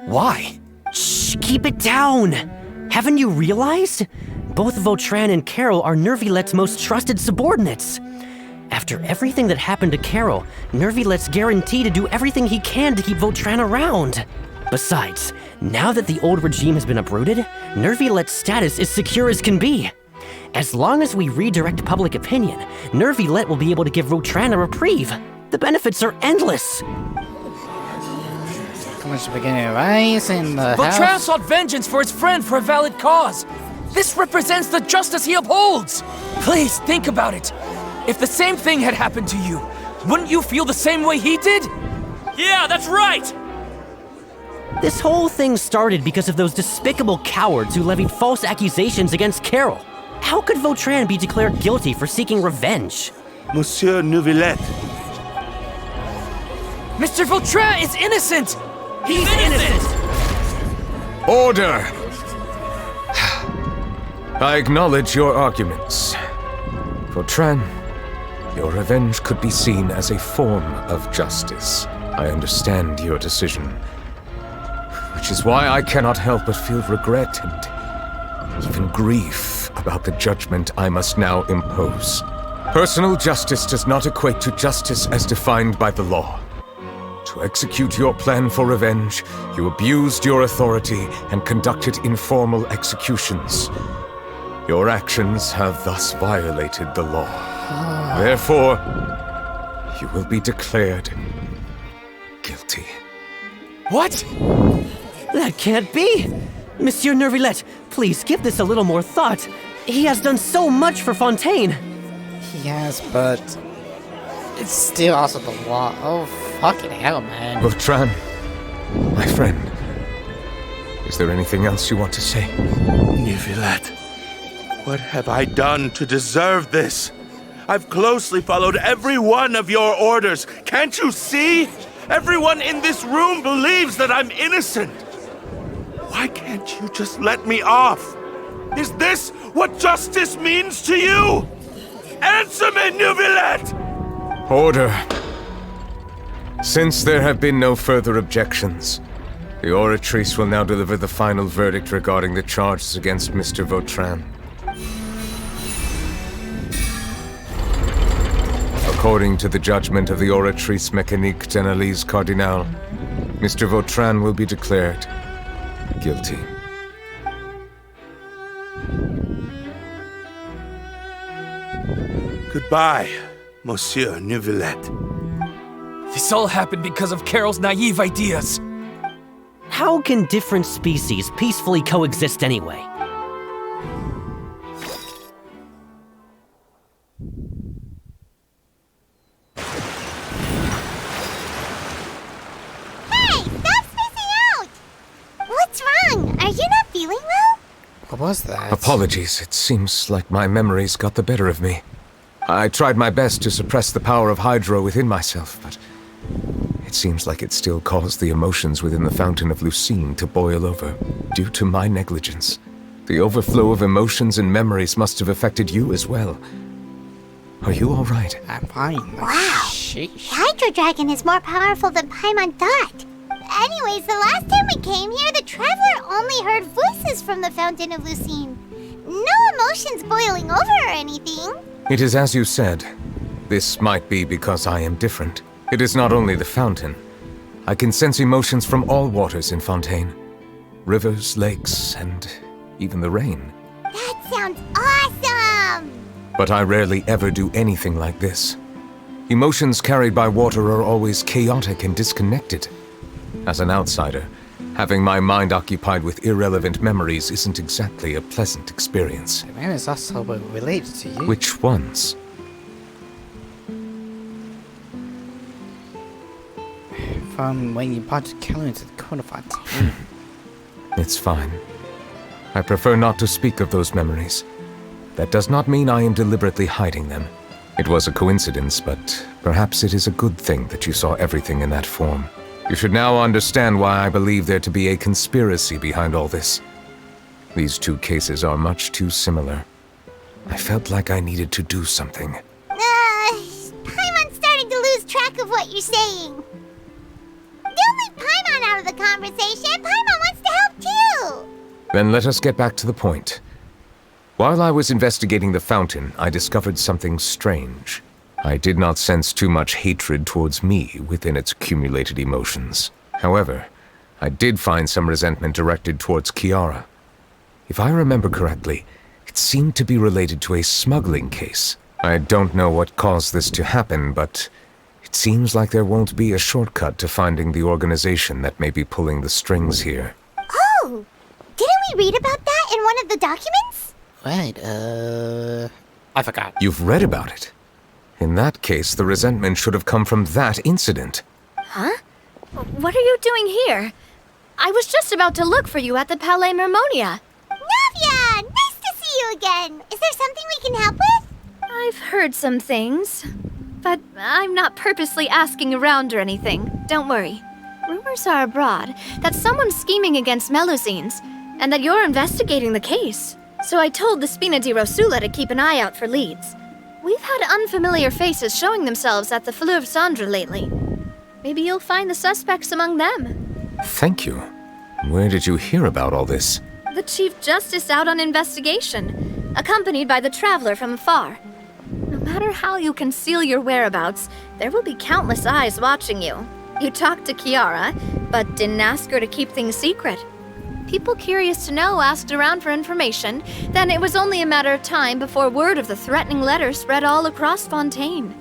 Why? Shh, keep it down! Haven't you realized? Both Vautrin and Carol are Neuvillette's most trusted subordinates. After everything that happened to Carol, Neuvillette's guaranteed to do everything he can to keep Vautrin around. Besides, now that the old regime has been uprooted, Neuvillette's status is secure as can be. As long as we redirect public opinion, Neuvillete will be able to give Vautrin a reprieve. The benefits are endless. Vautrin sought vengeance for his friend for a valid cause. This represents the justice he upholds. Please think about it. If the same thing had happened to you, wouldn't you feel the same way he did? Yeah, that's right! This whole thing started because of those despicable cowards who levied false accusations against Carol. How could Vautrin be declared guilty for seeking revenge? Monsieur Neuvillete. Mr. Vautrin is innocent! He's innocent! Order! I acknowledge your arguments. Vautrin, your revenge could be seen as a form of justice. I understand your decision, which is why I cannot help but feel regret and even grief about the judgment I must now impose. Personal justice does not equate to justice as defined by the law. To execute your plan for revenge, you abused your authority and conducted informal executions. Your actions have thus violated the law. Therefore, you will be declared guilty. What? That can't be! Monsieur Neuvillette, please give this a little more thought. He has done so much for Fontaine. He has, but it's still also the law. Oh, fucking hell, man. Vautrin, my friend, is there anything else you want to say? Neuvillette, what have I done to deserve this? I've closely followed every one of your orders. Can't you see? Everyone in this room believes that I'm innocent. Why can't you just let me off? Is this what justice means to you? Answer me, Neuvillette! Order. Since there have been no further objections, the Oratrice will now deliver the final verdict regarding the charges against Mr. Vautrin. According to the judgment of the Oratrice Mécanique d'Analyse Cardinale, Mr. Vautrin will be declared guilty. Goodbye, Monsieur Neuvillette. This all happened because of Carol's naive ideas. How can different species peacefully coexist anyway? What was that? Apologies, it seems like my memories got the better of me. I tried my best to suppress the power of Hydro within myself, but it seems like it still caused the emotions within the Fountain of Lucine to boil over, due to my negligence. The overflow of emotions and memories must have affected you as well. Are you all right? I'm fine. Wow. Sheesh. The Hydro Dragon is more powerful than Paimon thought. Anyways, the last time we came here, the Traveler only heard voices from the Fountain of Lucine. No emotions boiling over or anything. It is as you said. This might be because I am different. It is not only the fountain. I can sense emotions from all waters in Fontaine. Rivers, lakes, and even the rain. That sounds awesome! but I rarely ever do anything like this. Emotions carried by water are always chaotic and disconnected. As an outsider, having my mind occupied with irrelevant memories isn't exactly a pleasant experience. The man is also related to you. Which ones? From when you brought Carol into the court of Fontaine. It's fine. I prefer not to speak of those memories. That does not mean I am deliberately hiding them. It was a coincidence, but perhaps it is a good thing that you saw everything in that form. You should now understand why I believe there to be a conspiracy behind all this. These two cases are much too similar. I felt like I needed to do something. Paimon's starting to lose track of what you're saying. Don't leave Paimon out of the conversation. Paimon wants to help too. Then let us get back to the point. While I was investigating the fountain, I discovered something strange. I did not sense too much hatred towards me within its accumulated emotions. However, I did find some resentment directed towards Kiara. If I remember correctly, it seemed to be related to a smuggling case. I don't know what caused this to happen, but it seems like there won't be a shortcut to finding the organization that may be pulling the strings here. Oh! Didn't we read about that in one of the documents? Wait, I forgot. You've read about it? In that case, the resentment should have come from that incident. Huh? What are you doing here? I was just about to look for you at the Palais Mermonia. Navia! Nice to see you again! Is there something we can help with? I've heard some things, but I'm not purposely asking around or anything. Don't worry. Rumors are abroad that someone's scheming against Melusines, and that you're investigating the case. So I told the Spina di Rosula to keep an eye out for leads. We've had unfamiliar faces showing themselves at the Fleuve Cendre lately. Maybe you'll find the suspects among them. Thank you. Where did you hear about all this? The Chief Justice out on investigation, accompanied by the Traveler from afar. No matter how you conceal your whereabouts, there will be countless eyes watching you. You talked to Kiara, but didn't ask her to keep things secret. People curious to know asked around for information, then it was only a matter of time before word of the threatening letter spread all across Fontaine.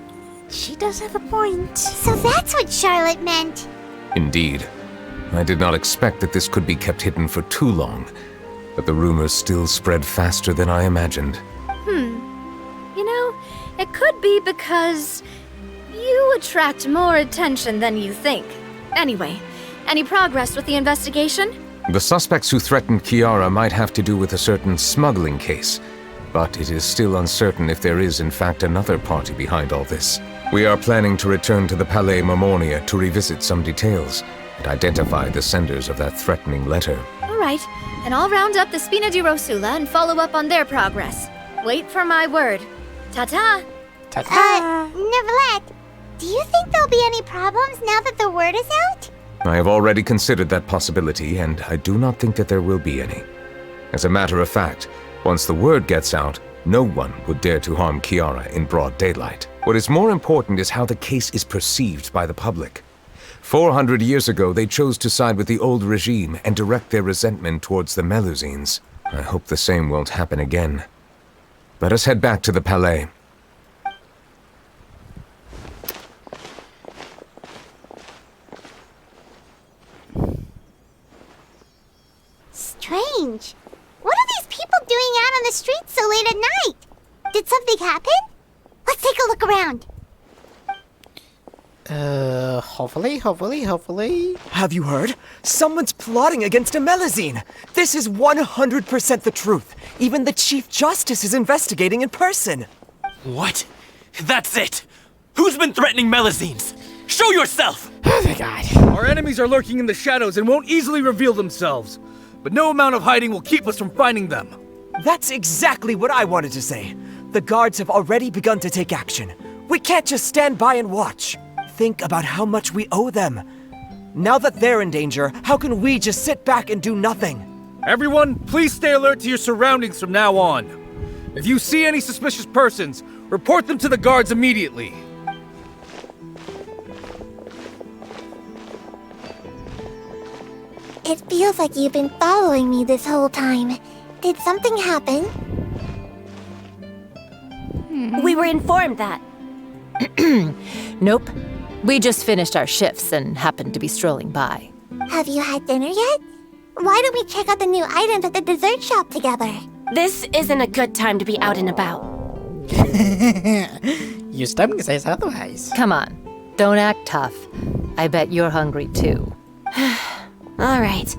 She does have a point. So that's what Charlotte meant. Indeed. I did not expect that this could be kept hidden for too long, but the rumors still spread faster than I imagined. You know, it could be because you attract more attention than you think. Anyway, any progress with the investigation? The suspects who threatened Kiara might have to do with a certain smuggling case, but it is still uncertain if there is in fact another party behind all this. We are planning to return to the Palais Mermonia to revisit some details and identify the senders of that threatening letter. All right, then I'll round up the Spina di Rosula and follow up on their progress. Wait for my word. Ta-ta! Neuvillete, do you think there'll be any problems now that the word is out? I have already considered that possibility, and I do not think that there will be any. As a matter of fact, once the word gets out, no one would dare to harm Kiara in broad daylight. What is more important is how the case is perceived by the public. 400 years ago, they chose to side with the old regime and direct their resentment towards the Melusines. I hope the same won't happen again. Let us head back to the Palais. Strange. What are these people doing out on the streets so late at night? Did something happen? Let's take a look around. Hopefully. Have you heard? Someone's plotting against a Melusine. This is 100% the truth. Even the Chief Justice is investigating in person. What? That's it! Who's been threatening Melusines? Show yourself! Oh my god. Our enemies are lurking in the shadows and won't easily reveal themselves. But no amount of hiding will keep us from finding them. That's exactly what I wanted to say. The guards have already begun to take action. We can't just stand by and watch. Think about how much we owe them. Now that they're in danger, how can we just sit back and do nothing? Everyone, please stay alert to your surroundings from now on. If you see any suspicious persons, report them to the guards immediately. It feels like you've been following me this whole time. Did something happen? We were informed that. Nope. We just finished our shifts and happened to be strolling by. Have you had dinner yet? Why don't we check out the new items at the dessert shop together? This isn't a good time to be out and about. Your stomach says otherwise. Come on, don't act tough. I bet you're hungry too. All right,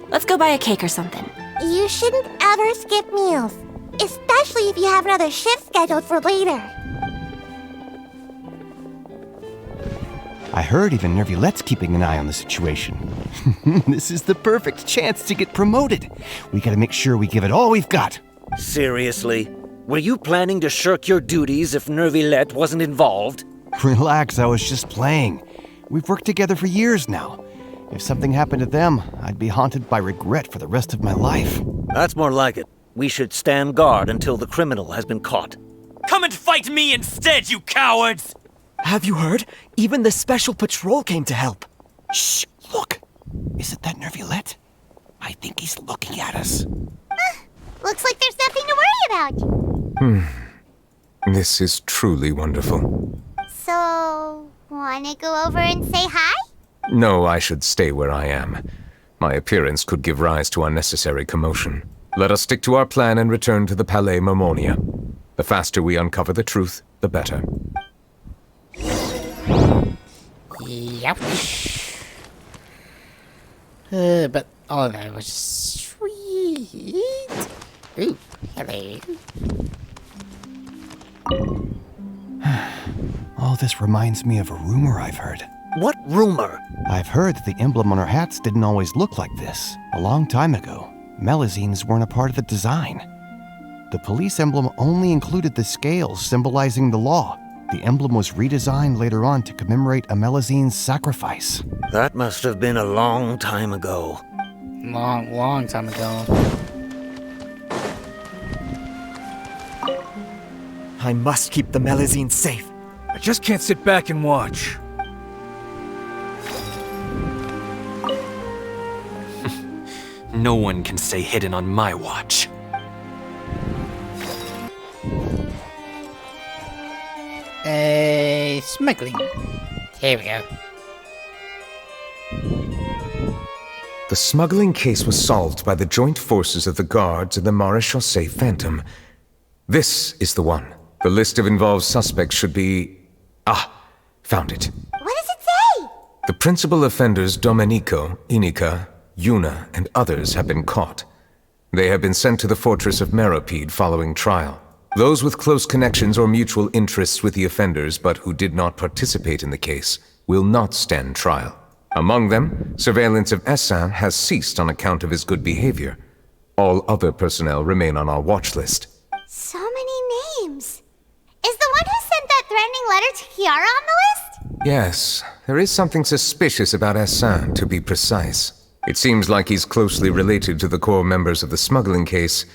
let's go buy a cake or something. You shouldn't ever skip meals, especially if you have another shift scheduled for later. I heard even Neuvillette's keeping an eye on the situation. This is the perfect chance to get promoted. We gotta make sure we give it all we've got. Seriously? Were you planning to shirk your duties if Neuvillete wasn't involved? Relax, I was just playing. We've worked together for years now. If something happened to them, I'd be haunted by regret for the rest of my life. That's more like it. We should stand guard until the criminal has been caught. Come and fight me instead, you cowards! Have you heard? Even the Special Patrol came to help. Shh, look. Isn't that Neuvillette? I think he's looking at us. Looks like there's nothing to worry about. This is truly wonderful. So, wanna go over and say hi? No, I should stay where I am. My appearance could give rise to unnecessary commotion. Let us stick to our plan and return to the Palais Marmonia. The faster we uncover the truth, the better. Yep. But all that was sweet. Ooh, hello. All this reminds me of a rumor I've heard. What rumor? I've heard that the emblem on our hats didn't always look like this. A long time ago, melazines weren't a part of the design. The police emblem only included the scales symbolizing the law. The emblem was redesigned later on to commemorate a melazine's sacrifice. That must have been a long time ago. Long time ago. I must keep the melazine safe. I just can't sit back and watch. No one can stay hidden on my watch. Smuggling. Here we go. The smuggling case was solved by the joint forces of the guards and the Marechaussee Phantom. This is the one. The list of involved suspects should be... found it. What does it say? The principal offenders Domenico, Inica, Yuna, and others have been caught. They have been sent to the fortress of Meropide following trial. Those with close connections or mutual interests with the offenders but who did not participate in the case will not stand trial. Among them, surveillance of Essin has ceased on account of his good behavior. All other personnel remain on our watch list. So many names. Is the one who sent that threatening letter to Kiara on the list? Yes, there is something suspicious about Essin, to be precise. It seems like he's closely related to the core members of the smuggling case,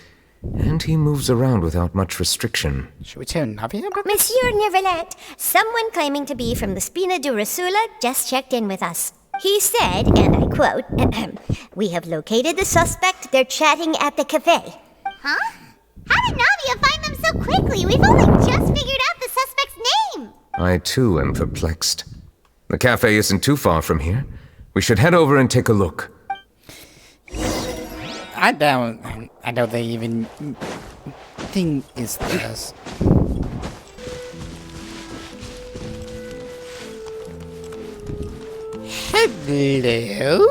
and he moves around without much restriction. Should we tell Navi about this? Monsieur Neuvillete, someone claiming to be from the Spina di Rosula just checked in with us. He said, and I quote, "We have located the suspect. They're chatting at the cafe." Huh? How did Navia find them so quickly? We've only just figured out the suspect's name. I too am perplexed. The cafe isn't too far from here. We should head over and take a look. I doubt they even think it's this. Hello?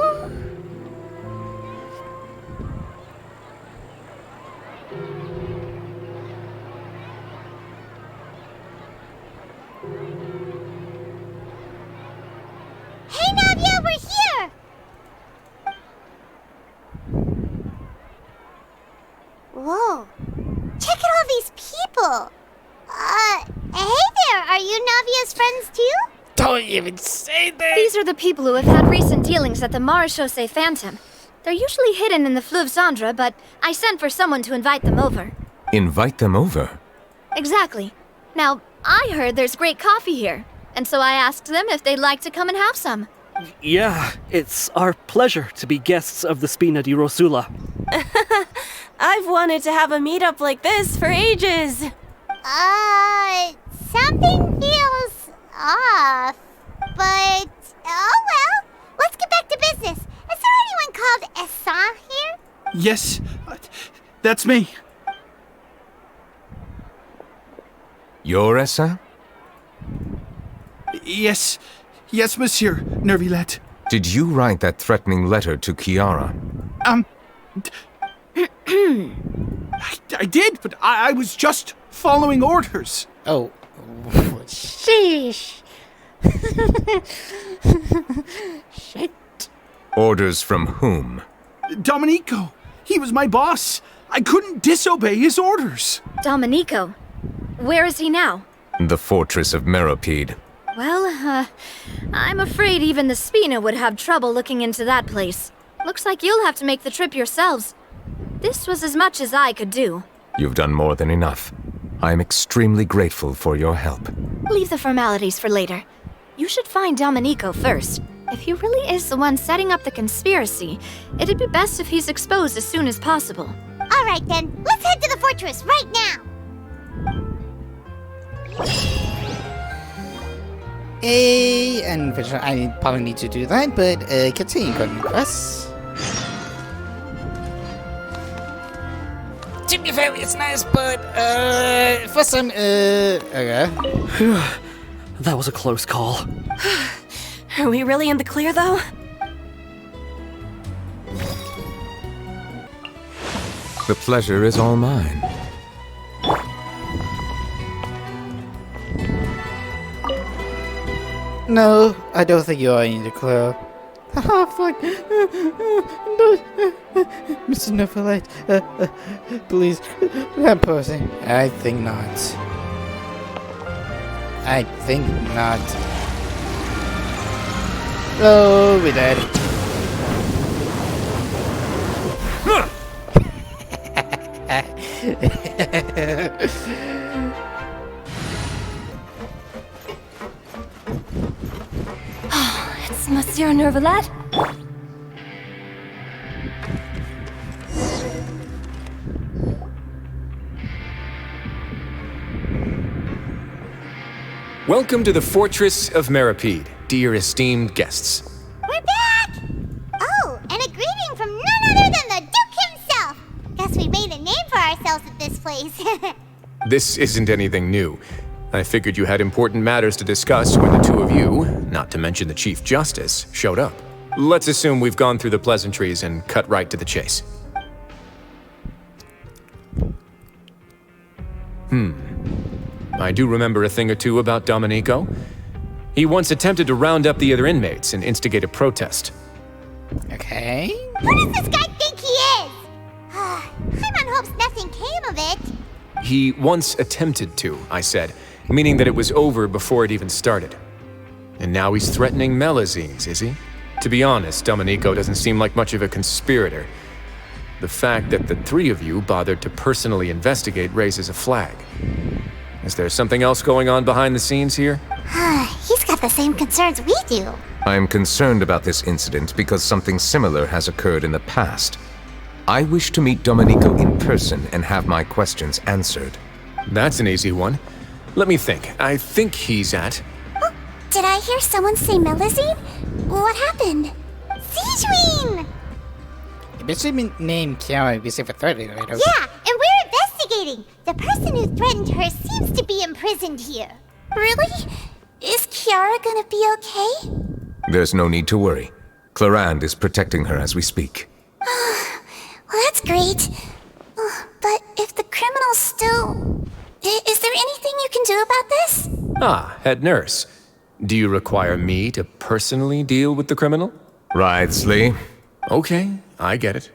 Hey, Navia, we're here! Whoa. Check out all these people. Hey there, are you Navia's friends too? Don't even say that! These are the people who have had recent dealings at the Marechaussee Phantom. They're usually hidden in the Fleuve Cendre, but I sent for someone to invite them over. Invite them over? Exactly. Now, I heard there's great coffee here, and so I asked them if they'd like to come and have some. Yeah, it's our pleasure to be guests of the Spina di Rosula. I've wanted to have a meetup like this for ages. Something feels off. But, oh well. Let's get back to business. Is there anyone called Essa here? Yes, that's me. You're Essa? Yes, Monsieur Neuvillete. Did you write that threatening letter to Kiara? I did, but I was just following orders. Oh, sheesh. Shit. Orders from whom? Domenico. He was my boss. I couldn't disobey his orders. Domenico. Where is he now? The fortress of Meropide. Well, I'm afraid even the Spina would have trouble looking into that place. Looks like you'll have to make the trip yourselves. This was as much as I could do. You've done more than enough. I am extremely grateful for your help. Leave the formalities for later. You should find Domenico first. If he really is the one setting up the conspiracy, it'd be best if he's exposed as soon as possible. All right then, let's head to the fortress right now. Unfortunately, I probably need to do that, but continue, Golden Quest. To be fair, it's nice, but for some, okay. That was a close call. Are we really in the clear, though? The pleasure is all mine. No, I don't think you are in the clue. Oh, fuck. No. Mr. Neuvillete, please, that person. I think not. I think not. Oh, we're dead. It's Monsieur Neuvillete. Welcome to the Fortress of Meropide, dear esteemed guests. We're back! Oh, and a greeting from none other than the Duke himself! Guess we made a name for ourselves at this place. This isn't anything new. I figured you had important matters to discuss when the two of you, not to mention the Chief Justice, showed up. Let's assume we've gone through the pleasantries and cut right to the chase. I do remember a thing or two about Domenico. He once attempted to round up the other inmates and instigate a protest. Okay. Who does this guy think he is? Paimon hopes nothing came of it. He once attempted to, I said, meaning that it was over before it even started. And now he's threatening Melazines, is he? To be honest, Domenico doesn't seem like much of a conspirator. The fact that the three of you bothered to personally investigate raises a flag. Is there something else going on behind the scenes here? He's got the same concerns we do. I am concerned about this incident because something similar has occurred in the past. I wish to meet Domenico in person and have my questions answered. That's an easy one. Let me think. I think he's at... Oh, did I hear someone say Melazine? What happened? Siegeween! Basically named Kiara, we say for 30, right? Yeah, and we're investigating. The person who threatened her seems to be imprisoned here. Really? Is Kiara gonna be okay? There's no need to worry. Clarande is protecting her as we speak. Well, that's great. But if the criminal's still... Is there anything you can do about this? Ah, head nurse. Do you require me to personally deal with the criminal? Wriothesley. Okay, I get it.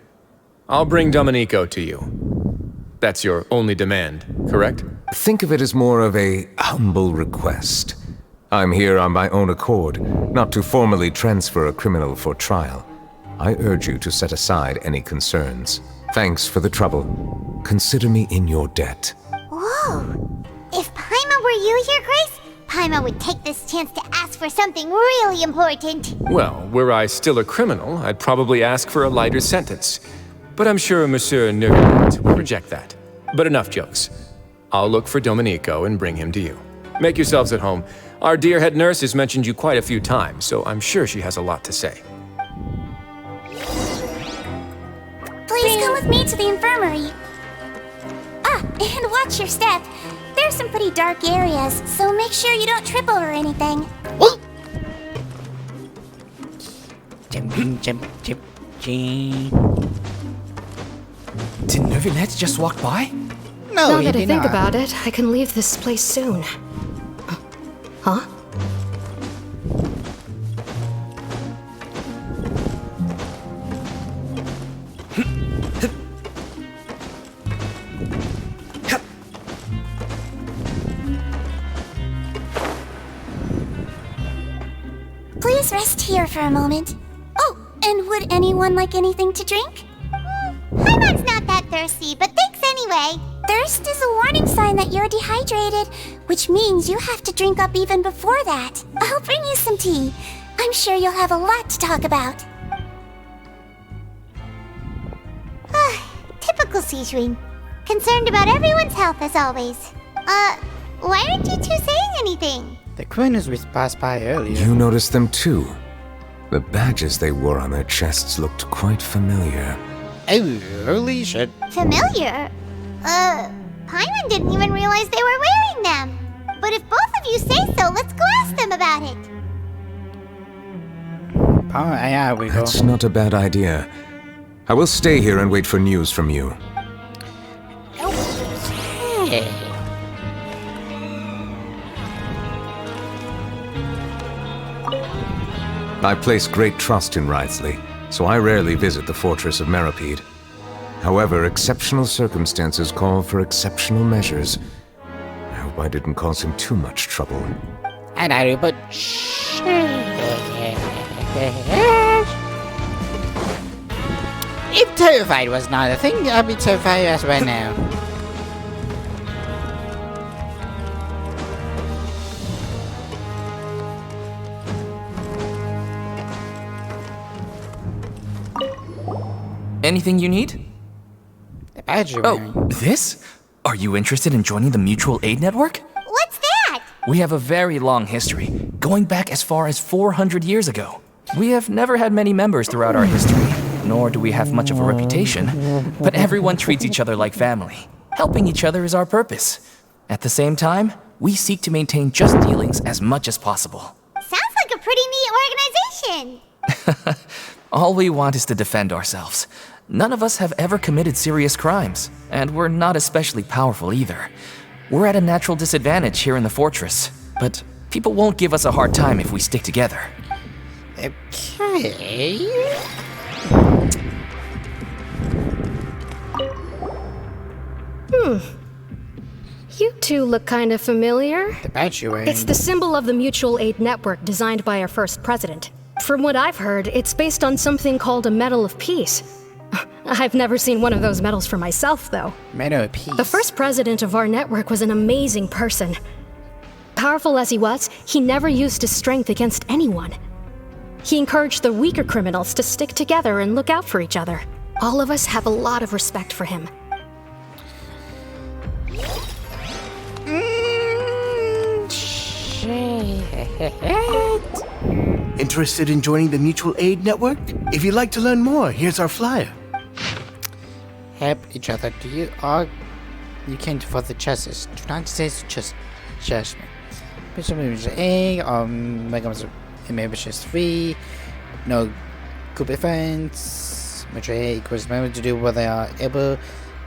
I'll bring Domenico to you. That's your only demand, correct? Think of it as more of a humble request. I'm here on my own accord, not to formally transfer a criminal for trial. I urge you to set aside any concerns. Thanks for the trouble. Consider me in your debt. Whoa! If Paimon were you here, Grace, Paimon would take this chance to ask for something really important. Well, were I still a criminal, I'd probably ask for a lighter sentence. But I'm sure Monsieur Neuvillete will reject that. But enough jokes. I'll look for Domenico and bring him to you. Make yourselves at home. Our dear head nurse has mentioned you quite a few times, so I'm sure she has a lot to say. Please come with me to the infirmary. Ah, and watch your step. There's some pretty dark areas, so make sure you don't trip over anything. Did Neuvillete just walk by? No, now he that I did think not. about it, I can leave this place soon. Huh? Please rest here for a moment. Oh, and would anyone like anything to drink? Paimon's not that thirsty, but thanks anyway. Thirst is a warning sign that you're dehydrated, which means you have to drink up even before that. I'll bring you some tea. I'm sure you'll have a lot to talk about. Typical Sejuin. Concerned about everyone's health as always. Why aren't you two saying anything? The criminals we passed by earlier. You noticed them too. The badges they wore on their chests looked quite familiar. Oh, holy shit. Familiar? Paimon didn't even realize they were wearing them. But if both of you say so, let's go ask them about it. Oh, yeah, we go. That's not a bad idea. I will stay here and wait for news from you. Okay. I place great trust in Wriothesley, so I rarely visit the fortress of Meropide. However, exceptional circumstances call for exceptional measures. I hope I didn't cause him too much trouble. And I do, but if terrified was not a thing, I'd be terrified as right now. Anything you need? The badge you're wearing. Oh, this? Are you interested in joining the Mutual Aid Network? What's that? We have a very long history, going back as far as 400 years ago. We have never had many members throughout our history, nor do we have much of a reputation, but everyone treats each other like family. Helping each other is our purpose. At the same time, we seek to maintain just dealings as much as possible. Sounds like a pretty neat organization. All we want is to defend ourselves. None of us have ever committed serious crimes, and we're not especially powerful either. We're at a natural disadvantage here in the fortress, but people won't give us a hard time if we stick together. Okay. You two look kind of familiar. The badge you're wearing. It's the symbol of the Mutual Aid Network designed by our first president. From what I've heard, it's based on something called a Medal of Peace. I've never seen one of those medals for myself, though. Medal of Peace. The first president of our network was an amazing person. Powerful as he was, he never used his strength against anyone. He encouraged the weaker criminals to stick together and look out for each other. All of us have a lot of respect for him. Interested in joining the Mutual Aid Network? If you'd like to learn more, here's our flyer. Help each other. Do you all? You came for the justice. Do not say just judgment. Bishop A. Membership 3. No group events. Major A equals member to do what they are able,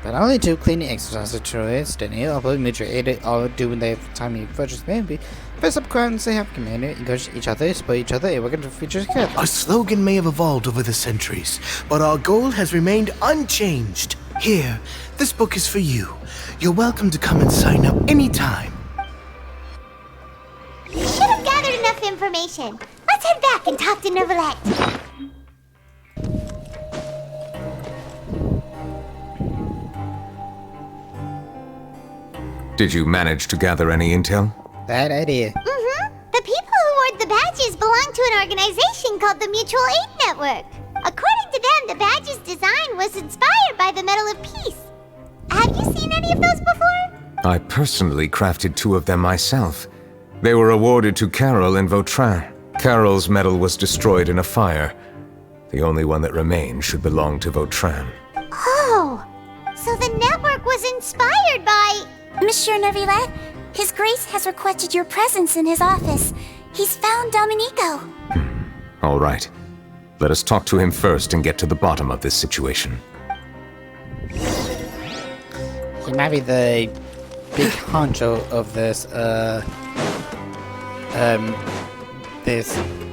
but only to cleaning exercise the tourists. The new upper major aid all doing their timely purchase maybe. Best up crimes they have committed, encourage each other, support each other, and work to feature together. Our slogan may have evolved over the centuries, but our goal has remained unchanged. Here, this book is for you. You're welcome to come and sign up anytime. We should have gathered enough information. Let's head back and talk to Neuvillete. Did you manage to gather any intel? Bad idea. The people who wore the badges belong to an organization called the Mutual Aid Network. According to them, the badge's design was inspired by the Medal of Peace. Have you seen any of those before? I personally crafted 2 of them myself. They were awarded to Carol and Vautrin. Carol's medal was destroyed in a fire. The only one that remained should belong to Vautrin. Oh, so the network was inspired by... Monsieur Neuvillete, His Grace has requested your presence in his office. He's found Domenico. All right. Let us talk to him first and get to the bottom of this situation. He might be the big honcho of this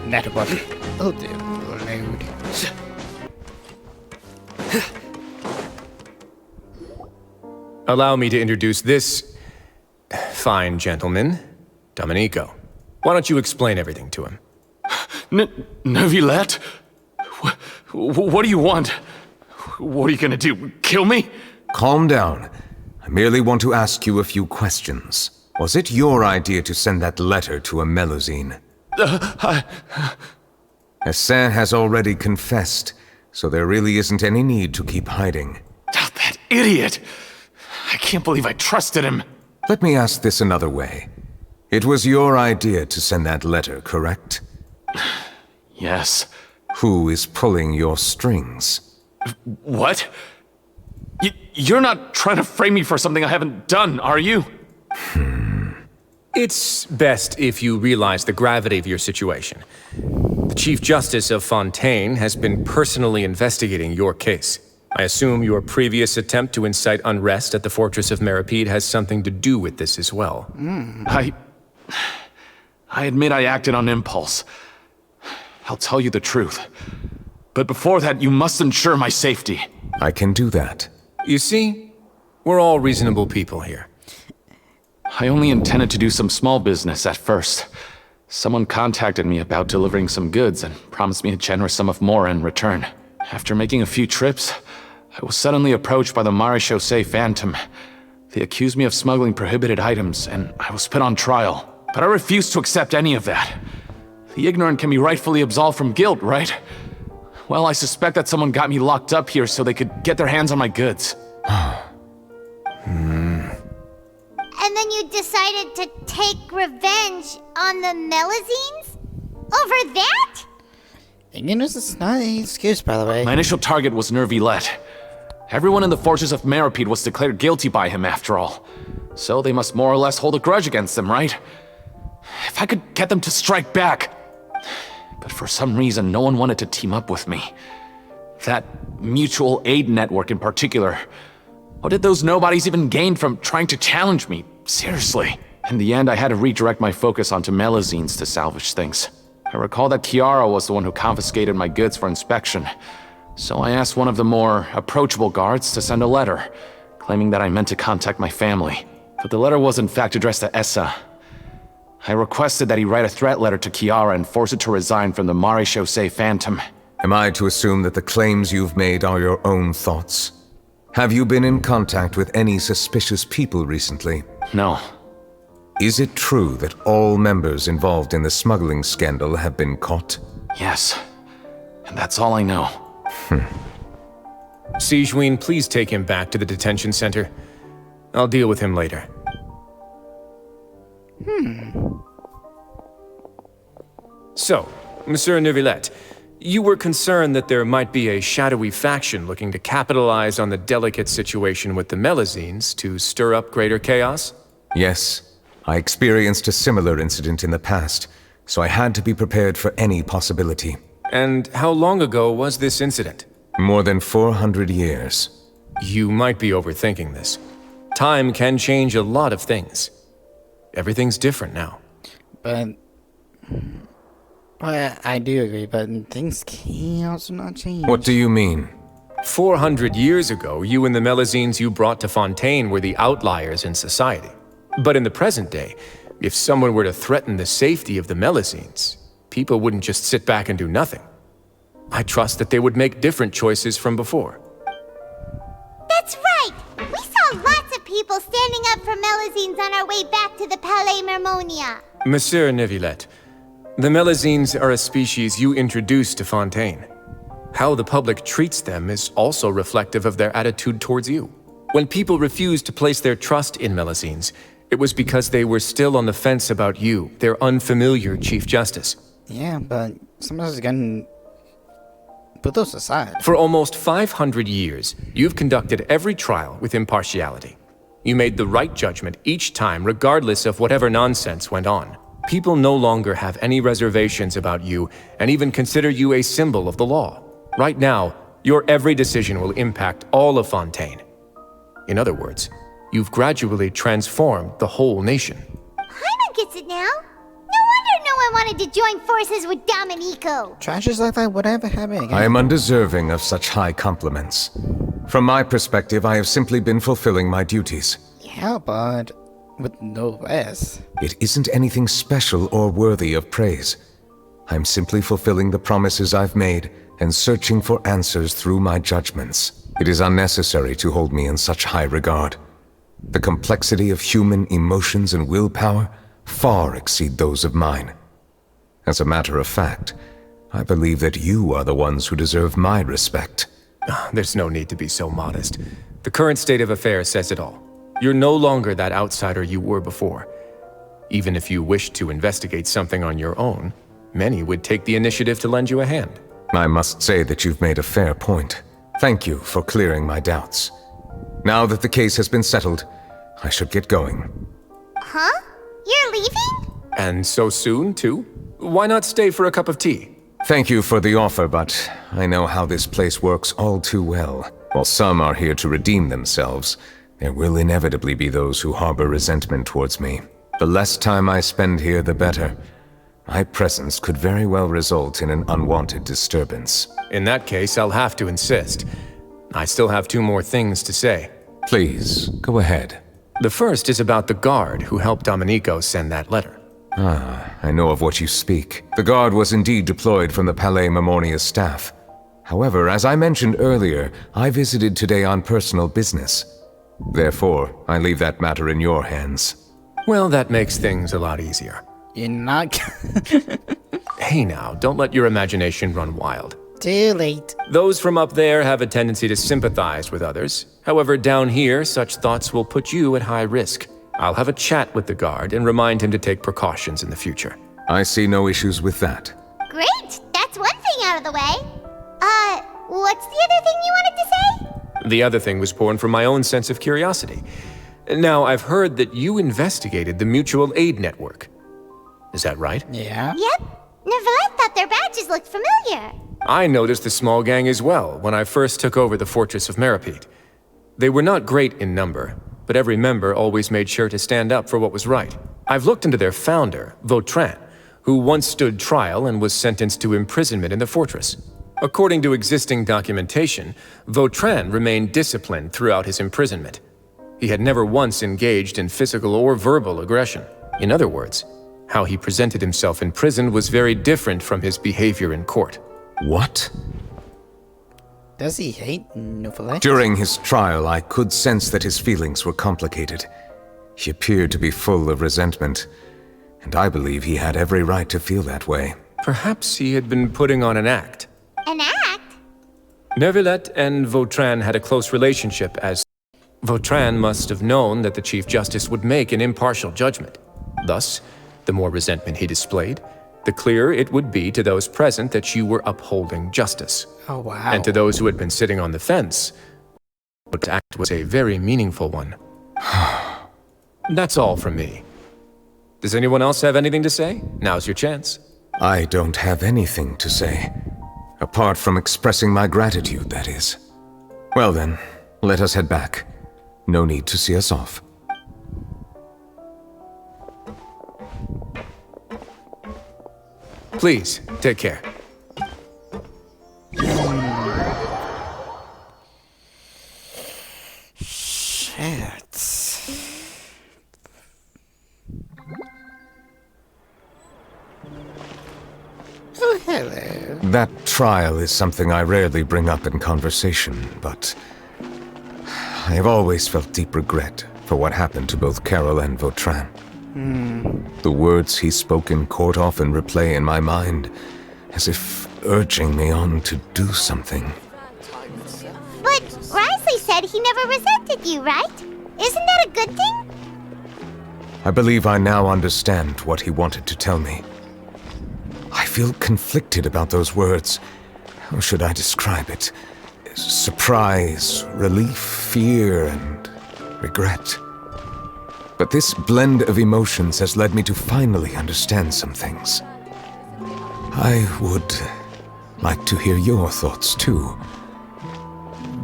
network. Oh dear Lord. Allow me to introduce this fine gentleman, Domenico. Why don't you explain everything to him? Neuvillete? What do you want? What are you gonna do? Kill me? Calm down. I merely want to ask you a few questions. Was it your idea to send that letter to a Melusine? Hassan has already confessed, so there really isn't any need to keep hiding. That idiot! I can't believe I trusted him. Let me ask this another way. It was your idea to send that letter, correct? Yes. Who is pulling your strings? What? You're not trying to frame me for something I haven't done, are you? It's best if you realize the gravity of your situation. The Chief Justice of Fontaine has been personally investigating your case. I assume your previous attempt to incite unrest at the Fortress of Meripede has something to do with this as well. I admit I acted on impulse. I'll tell you the truth. But before that, you must ensure my safety. I can do that. You see, we're all reasonable people here. I only intended to do some small business at first. Someone contacted me about delivering some goods and promised me a generous sum of more in return. After making a few trips, I was suddenly approached by the Marechaussee Phantom. They accused me of smuggling prohibited items, and I was put on trial. But I refused to accept any of that. The ignorant can be rightfully absolved from guilt, right? Well, I suspect that someone got me locked up here so they could get their hands on my goods. And then you decided to take revenge on the Melusines? Over that? You know, it's not an excuse, by the way. My initial target was Neuvillete. Everyone in the Fortress of Meripede was declared guilty by him, after all. So they must more or less hold a grudge against him, right? If I could get them to strike back. But for some reason, no one wanted to team up with me. That mutual aid network in particular. What did those nobodies even gain from trying to challenge me? Seriously. In the end, I had to redirect my focus onto Melusines to salvage things. I recall that Chiara was the one who confiscated my goods for inspection. So I asked one of the more approachable guards to send a letter, claiming that I meant to contact my family. But the letter was in fact addressed to Essa. I requested that he write a threat letter to Chiara and force it to resign from the Marechaussee Phantom. Am I to assume that the claims you've made are your own thoughts? Have you been in contact with any suspicious people recently? No. Is it true that all members involved in the smuggling scandal have been caught? Yes. And that's all I know. Sigewinne, please take him back to the detention center. I'll deal with him later. So, Monsieur Neuvillete, you were concerned that there might be a shadowy faction looking to capitalize on the delicate situation with the Melusines to stir up greater chaos? Yes. I experienced a similar incident in the past, so I had to be prepared for any possibility. And how long ago was this incident? More than 400 years. You might be overthinking this. Time can change a lot of things. Everything's different now. But... well, I do agree, but things can also not change. What do you mean? 400 years ago, you and the Melusines you brought to Fontaine were the outliers in society. But in the present day, if someone were to threaten the safety of the Melusines, people wouldn't just sit back and do nothing. I trust that they would make different choices from before. That's right! We saw lots of people standing up for Melusines on our way back to the Palais Mermonia. Monsieur Neuvillete, the Melusines are a species you introduced to Fontaine. How the public treats them is also reflective of their attitude towards you. When people refused to place their trust in Melusines, it was because they were still on the fence about you, their unfamiliar Chief Justice. Yeah, but somebody's gonna put those aside. For almost 500 years, you've conducted every trial with impartiality. You made the right judgment each time, regardless of whatever nonsense went on. People no longer have any reservations about you and even consider you a symbol of the law. Right now, your every decision will impact all of Fontaine. In other words, you've gradually transformed the whole nation. Paimon gets it now. No wonder no one wanted to join forces with Domenico. Tragedies like that would ever happen again. I am undeserving of such high compliments. From my perspective, I have simply been fulfilling my duties. Yeah, but with no rest. It isn't anything special or worthy of praise. I'm simply fulfilling the promises I've made and searching for answers through my judgments. It is unnecessary to hold me in such high regard. The complexity of human emotions and willpower far exceed those of mine. As a matter of fact, I believe that you are the ones who deserve my respect. There's no need to be so modest. The current state of affairs says it all. You're no longer that outsider you were before. Even if you wished to investigate something on your own, many would take the initiative to lend you a hand. I must say that you've made a fair point. Thank you for clearing my doubts. Now that the case has been settled, I should get going. Huh? You're leaving? And so soon, too? Why not stay for a cup of tea? Thank you for the offer, but I know how this place works all too well. While some are here to redeem themselves, there will inevitably be those who harbor resentment towards me. The less time I spend here, the better. My presence could very well result in an unwanted disturbance. In that case, I'll have to insist. I still have 2 more things to say. Please, go ahead. The first is about the guard who helped Domenico send that letter. I know of what you speak. The guard was indeed deployed from the Palais Memornia's staff. However, as I mentioned earlier, I visited today on personal business. Therefore, I leave that matter in your hands. Well, that makes things a lot easier. You're not... Hey now, don't let your imagination run wild. Too late. Those from up there have a tendency to sympathize with others. However, down here, such thoughts will put you at high risk. I'll have a chat with the guard and remind him to take precautions in the future. I see no issues with that. Great! That's one thing out of the way. What's the other thing you wanted to say? The other thing was born from my own sense of curiosity. Now, I've heard that you investigated the Mutual Aid Network. Is that right? Yeah. Yep. Neuvillete thought their badges looked familiar. I noticed the small gang as well when I first took over the Fortress of Meripede. They were not great in number, but every member always made sure to stand up for what was right. I've looked into their founder, Vautrin, who once stood trial and was sentenced to imprisonment in the fortress. According to existing documentation, Vautrin remained disciplined throughout his imprisonment. He had never once engaged in physical or verbal aggression. In other words, how he presented himself in prison was very different from his behavior in court. What? Does he hate Neuvillete? During his trial, I could sense that his feelings were complicated. He appeared to be full of resentment, and I believe he had every right to feel that way. Perhaps he had been putting on an act. An act? Neuvillete and Vautrin had a close relationship, as Vautrin must have known that the Chief Justice would make an impartial judgment. Thus, the more resentment he displayed, the clearer it would be to those present that you were upholding justice. Oh, wow. And to those who had been sitting on the fence, the act was a very meaningful one. That's all from me. Does anyone else have anything to say? Now's your chance. I don't have anything to say. Apart from expressing my gratitude, that is. Well then, let us head back. No need to see us off. Please, take care. Shit. Oh, hello. That trial is something I rarely bring up in conversation, but I have always felt deep regret for what happened to both Carol and Vautrin. The words he spoke in court often replay in my mind, as if urging me on to do something. But Wriothesley said he never resented you, right? Isn't that a good thing? I believe I now understand what he wanted to tell me. I feel conflicted about those words. How should I describe it? Surprise, relief, fear, and regret. But this blend of emotions has led me to finally understand some things. I would like to hear your thoughts, too.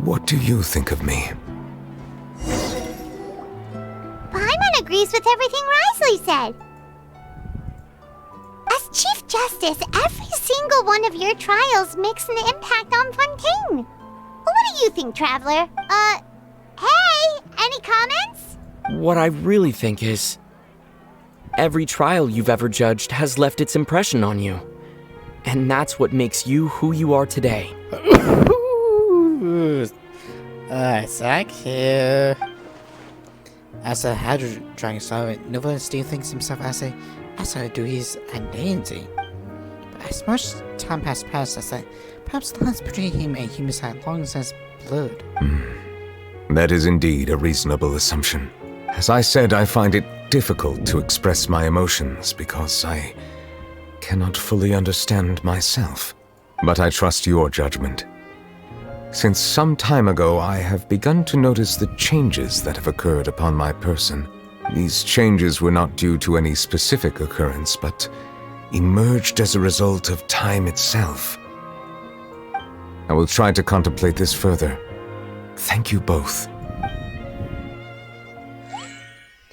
What do you think of me? Paimon agrees with everything Risley said. As Chief Justice, every single one of your trials makes an impact on Fontaine. What do you think, Traveler? Hey, any comments? What I really think is, every trial you've ever judged has left its impression on you. And that's what makes you who you are today. Zach here. As a Hydro Dragon Slayer, Neuvillete still thinks himself as a to his identity. But as much time has passed, I said, perhaps the lines between him and humans had long since blurred. That is indeed a reasonable assumption. As I said, I find it difficult to express my emotions because I cannot fully understand myself. But I trust your judgment. Since some time ago, I have begun to notice the changes that have occurred upon my person. These changes were not due to any specific occurrence, but emerged as a result of time itself. I will try to contemplate this further. Thank you both.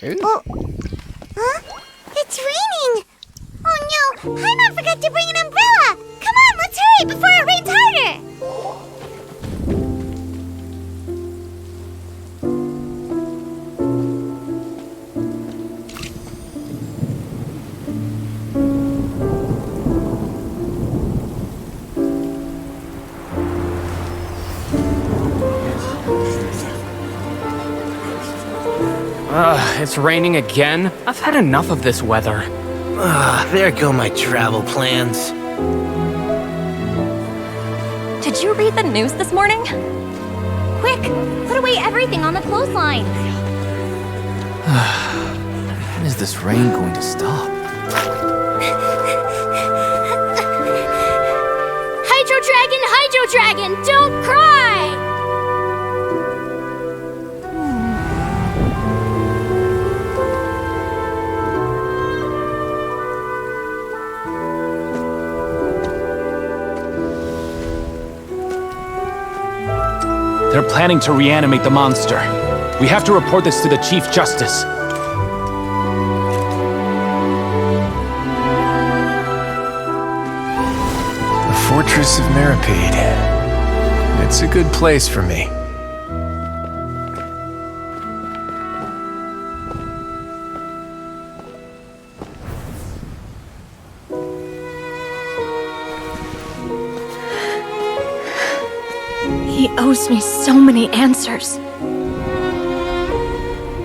Oh. Huh? It's raining! Oh no, Paimon forgot to bring an umbrella! Come on, let's hurry before it rains harder! It's raining again? I've had enough of this weather. There go my travel plans. Did you read the news this morning? Quick, put away everything on the clothesline. When is this rain going to stop? Hydro Dragon, don't cry! They're planning to reanimate the monster. We have to report this to the Chief Justice. The Fortress of Meripede. It's a good place for me. He owes me so many answers.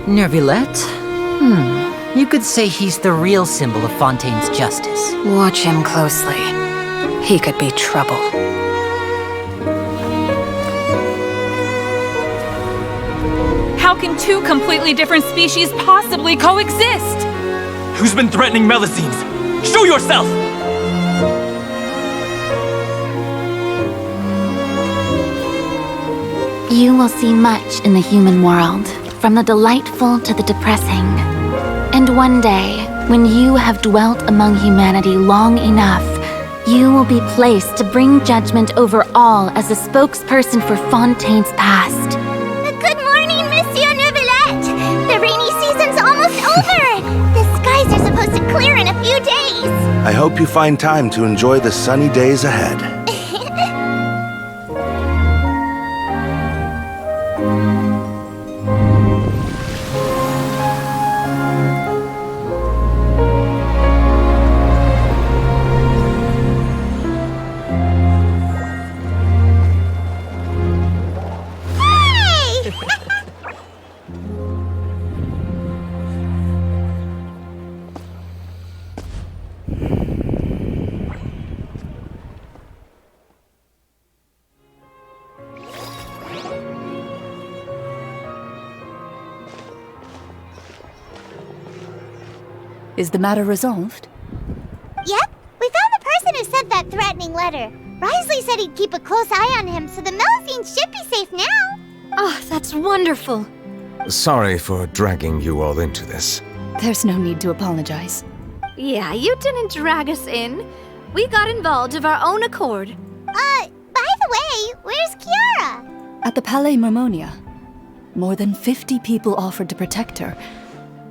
Neuvillete? You could say he's the real symbol of Fontaine's justice. Watch him closely. He could be trouble. How can two completely different species possibly coexist? Who's been threatening Melusines? Show yourself! You will see much in the human world, from the delightful to the depressing. And one day, when you have dwelt among humanity long enough, you will be placed to bring judgment over all as a spokesperson for Fontaine's past. Good morning, Monsieur Neuvillete! The rainy season's almost over! The skies are supposed to clear in a few days! I hope you find time to enjoy the sunny days ahead. Is the matter resolved? Yep, we found the person who sent that threatening letter. Risley said he'd keep a close eye on him, so the Melusines should be safe now. Oh, that's wonderful. Sorry for dragging you all into this. There's no need to apologize. Yeah, you didn't drag us in. We got involved of our own accord. By the way, where's Kiara? At the Palais Marmonia, more than 50 people offered to protect her.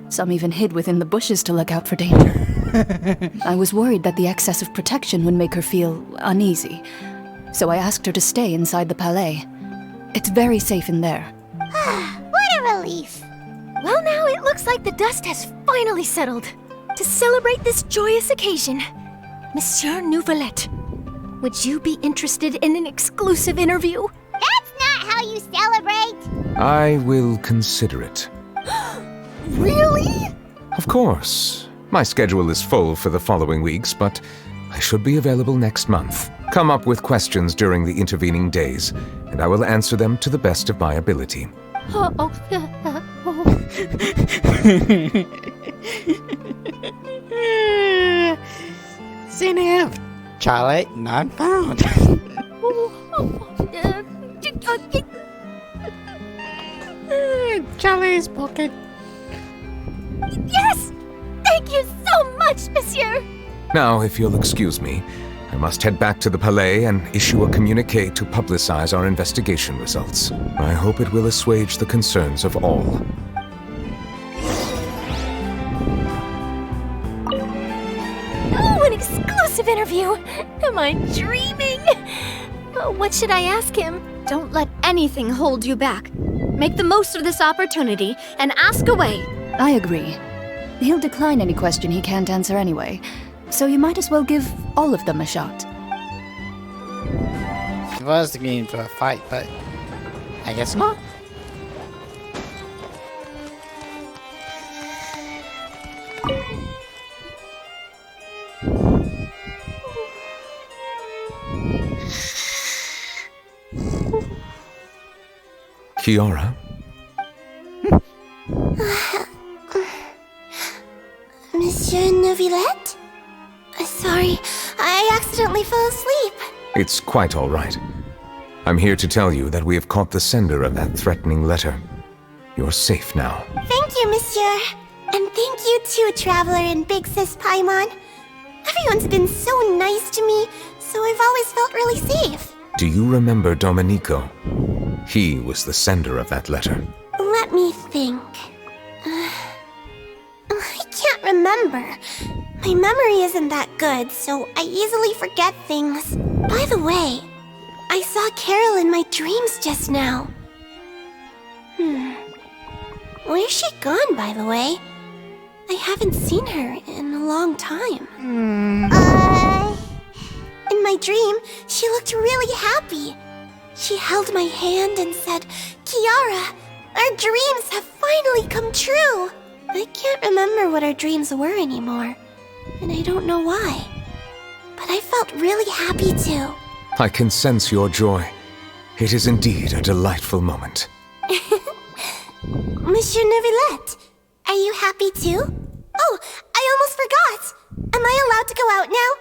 Some even hid within the bushes to look out for danger. I was worried that the excess of protection would make her feel uneasy, so I asked her to stay inside the Palais. It's very safe in there. What a relief. Well, now it looks like the dust has finally settled. To celebrate this joyous occasion, Monsieur Neuvillete, would you be interested in an exclusive interview? That's not how you celebrate. I will consider it. Really? Of course. My schedule is full for the following weeks, but I should be available next month. Come up with questions during the intervening days, and I will answer them to the best of my ability. Zenith, Charlotte, not found. Charlie's pocket. Yes! Thank you so much, Monsieur! Now, if you'll excuse me, I must head back to the Palais and issue a communique to publicize our investigation results. I hope it will assuage the concerns of all. Oh, an exclusive interview! Am I dreaming? What should I ask him? Don't let anything hold you back. Make the most of this opportunity and ask away. I agree. He'll decline any question he can't answer anyway, so you might as well give all of them a shot. It was getting into a fight, but I guess not. Kiara? Monsieur Neuvillete? Sorry, I accidentally fell asleep. It's quite all right. I'm here to tell you that we have caught the sender of that threatening letter. You're safe now. Thank you, Monsieur. And thank you too, Traveler and Big Sis Paimon. Everyone's been so nice to me, so I've always felt really safe. Do you remember Domenico? He was the sender of that letter. Let me think. I can't remember. My memory isn't that good, so I easily forget things. By the way, I saw Carol in my dreams just now. Where's she gone, by the way? I haven't seen her in a long time. In my dream, she looked really happy. She held my hand and said, "Kiara, our dreams have finally come true." I can't remember what our dreams were anymore, and I don't know why. But I felt really happy too. I can sense your joy. It is indeed a delightful moment. Monsieur Neuvillete, are you happy too? Oh, I almost forgot. Am I allowed to go out now?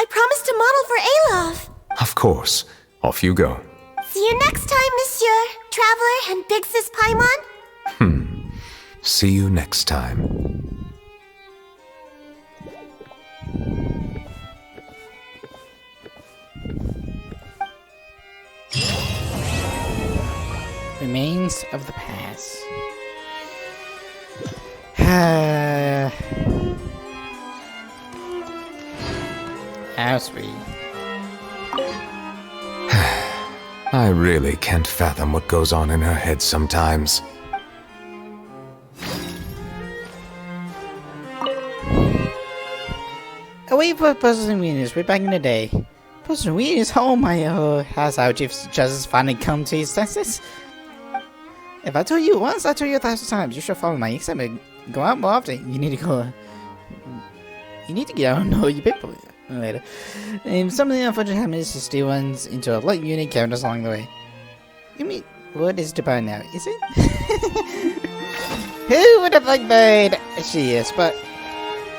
I promised to model for Alov. Of course. Off you go. See you next time, Monsieur, Traveler, and Big Sis Paimon. See you next time. Remains of the past. How sweet. I really can't fathom what goes on in her head sometimes. Away for President Venus, way back in the day. President Venus, oh my, has our Chief Justice finally come to his senses? If I told you once, I told you 1,000 times. You should follow my example. Go out more often. You need to go. You need to get out and know your people later. And something unfortunate happens to steal ones into a light unit characters along the way. You mean, what is Japan now? Is it? Who would have liked that? She is, but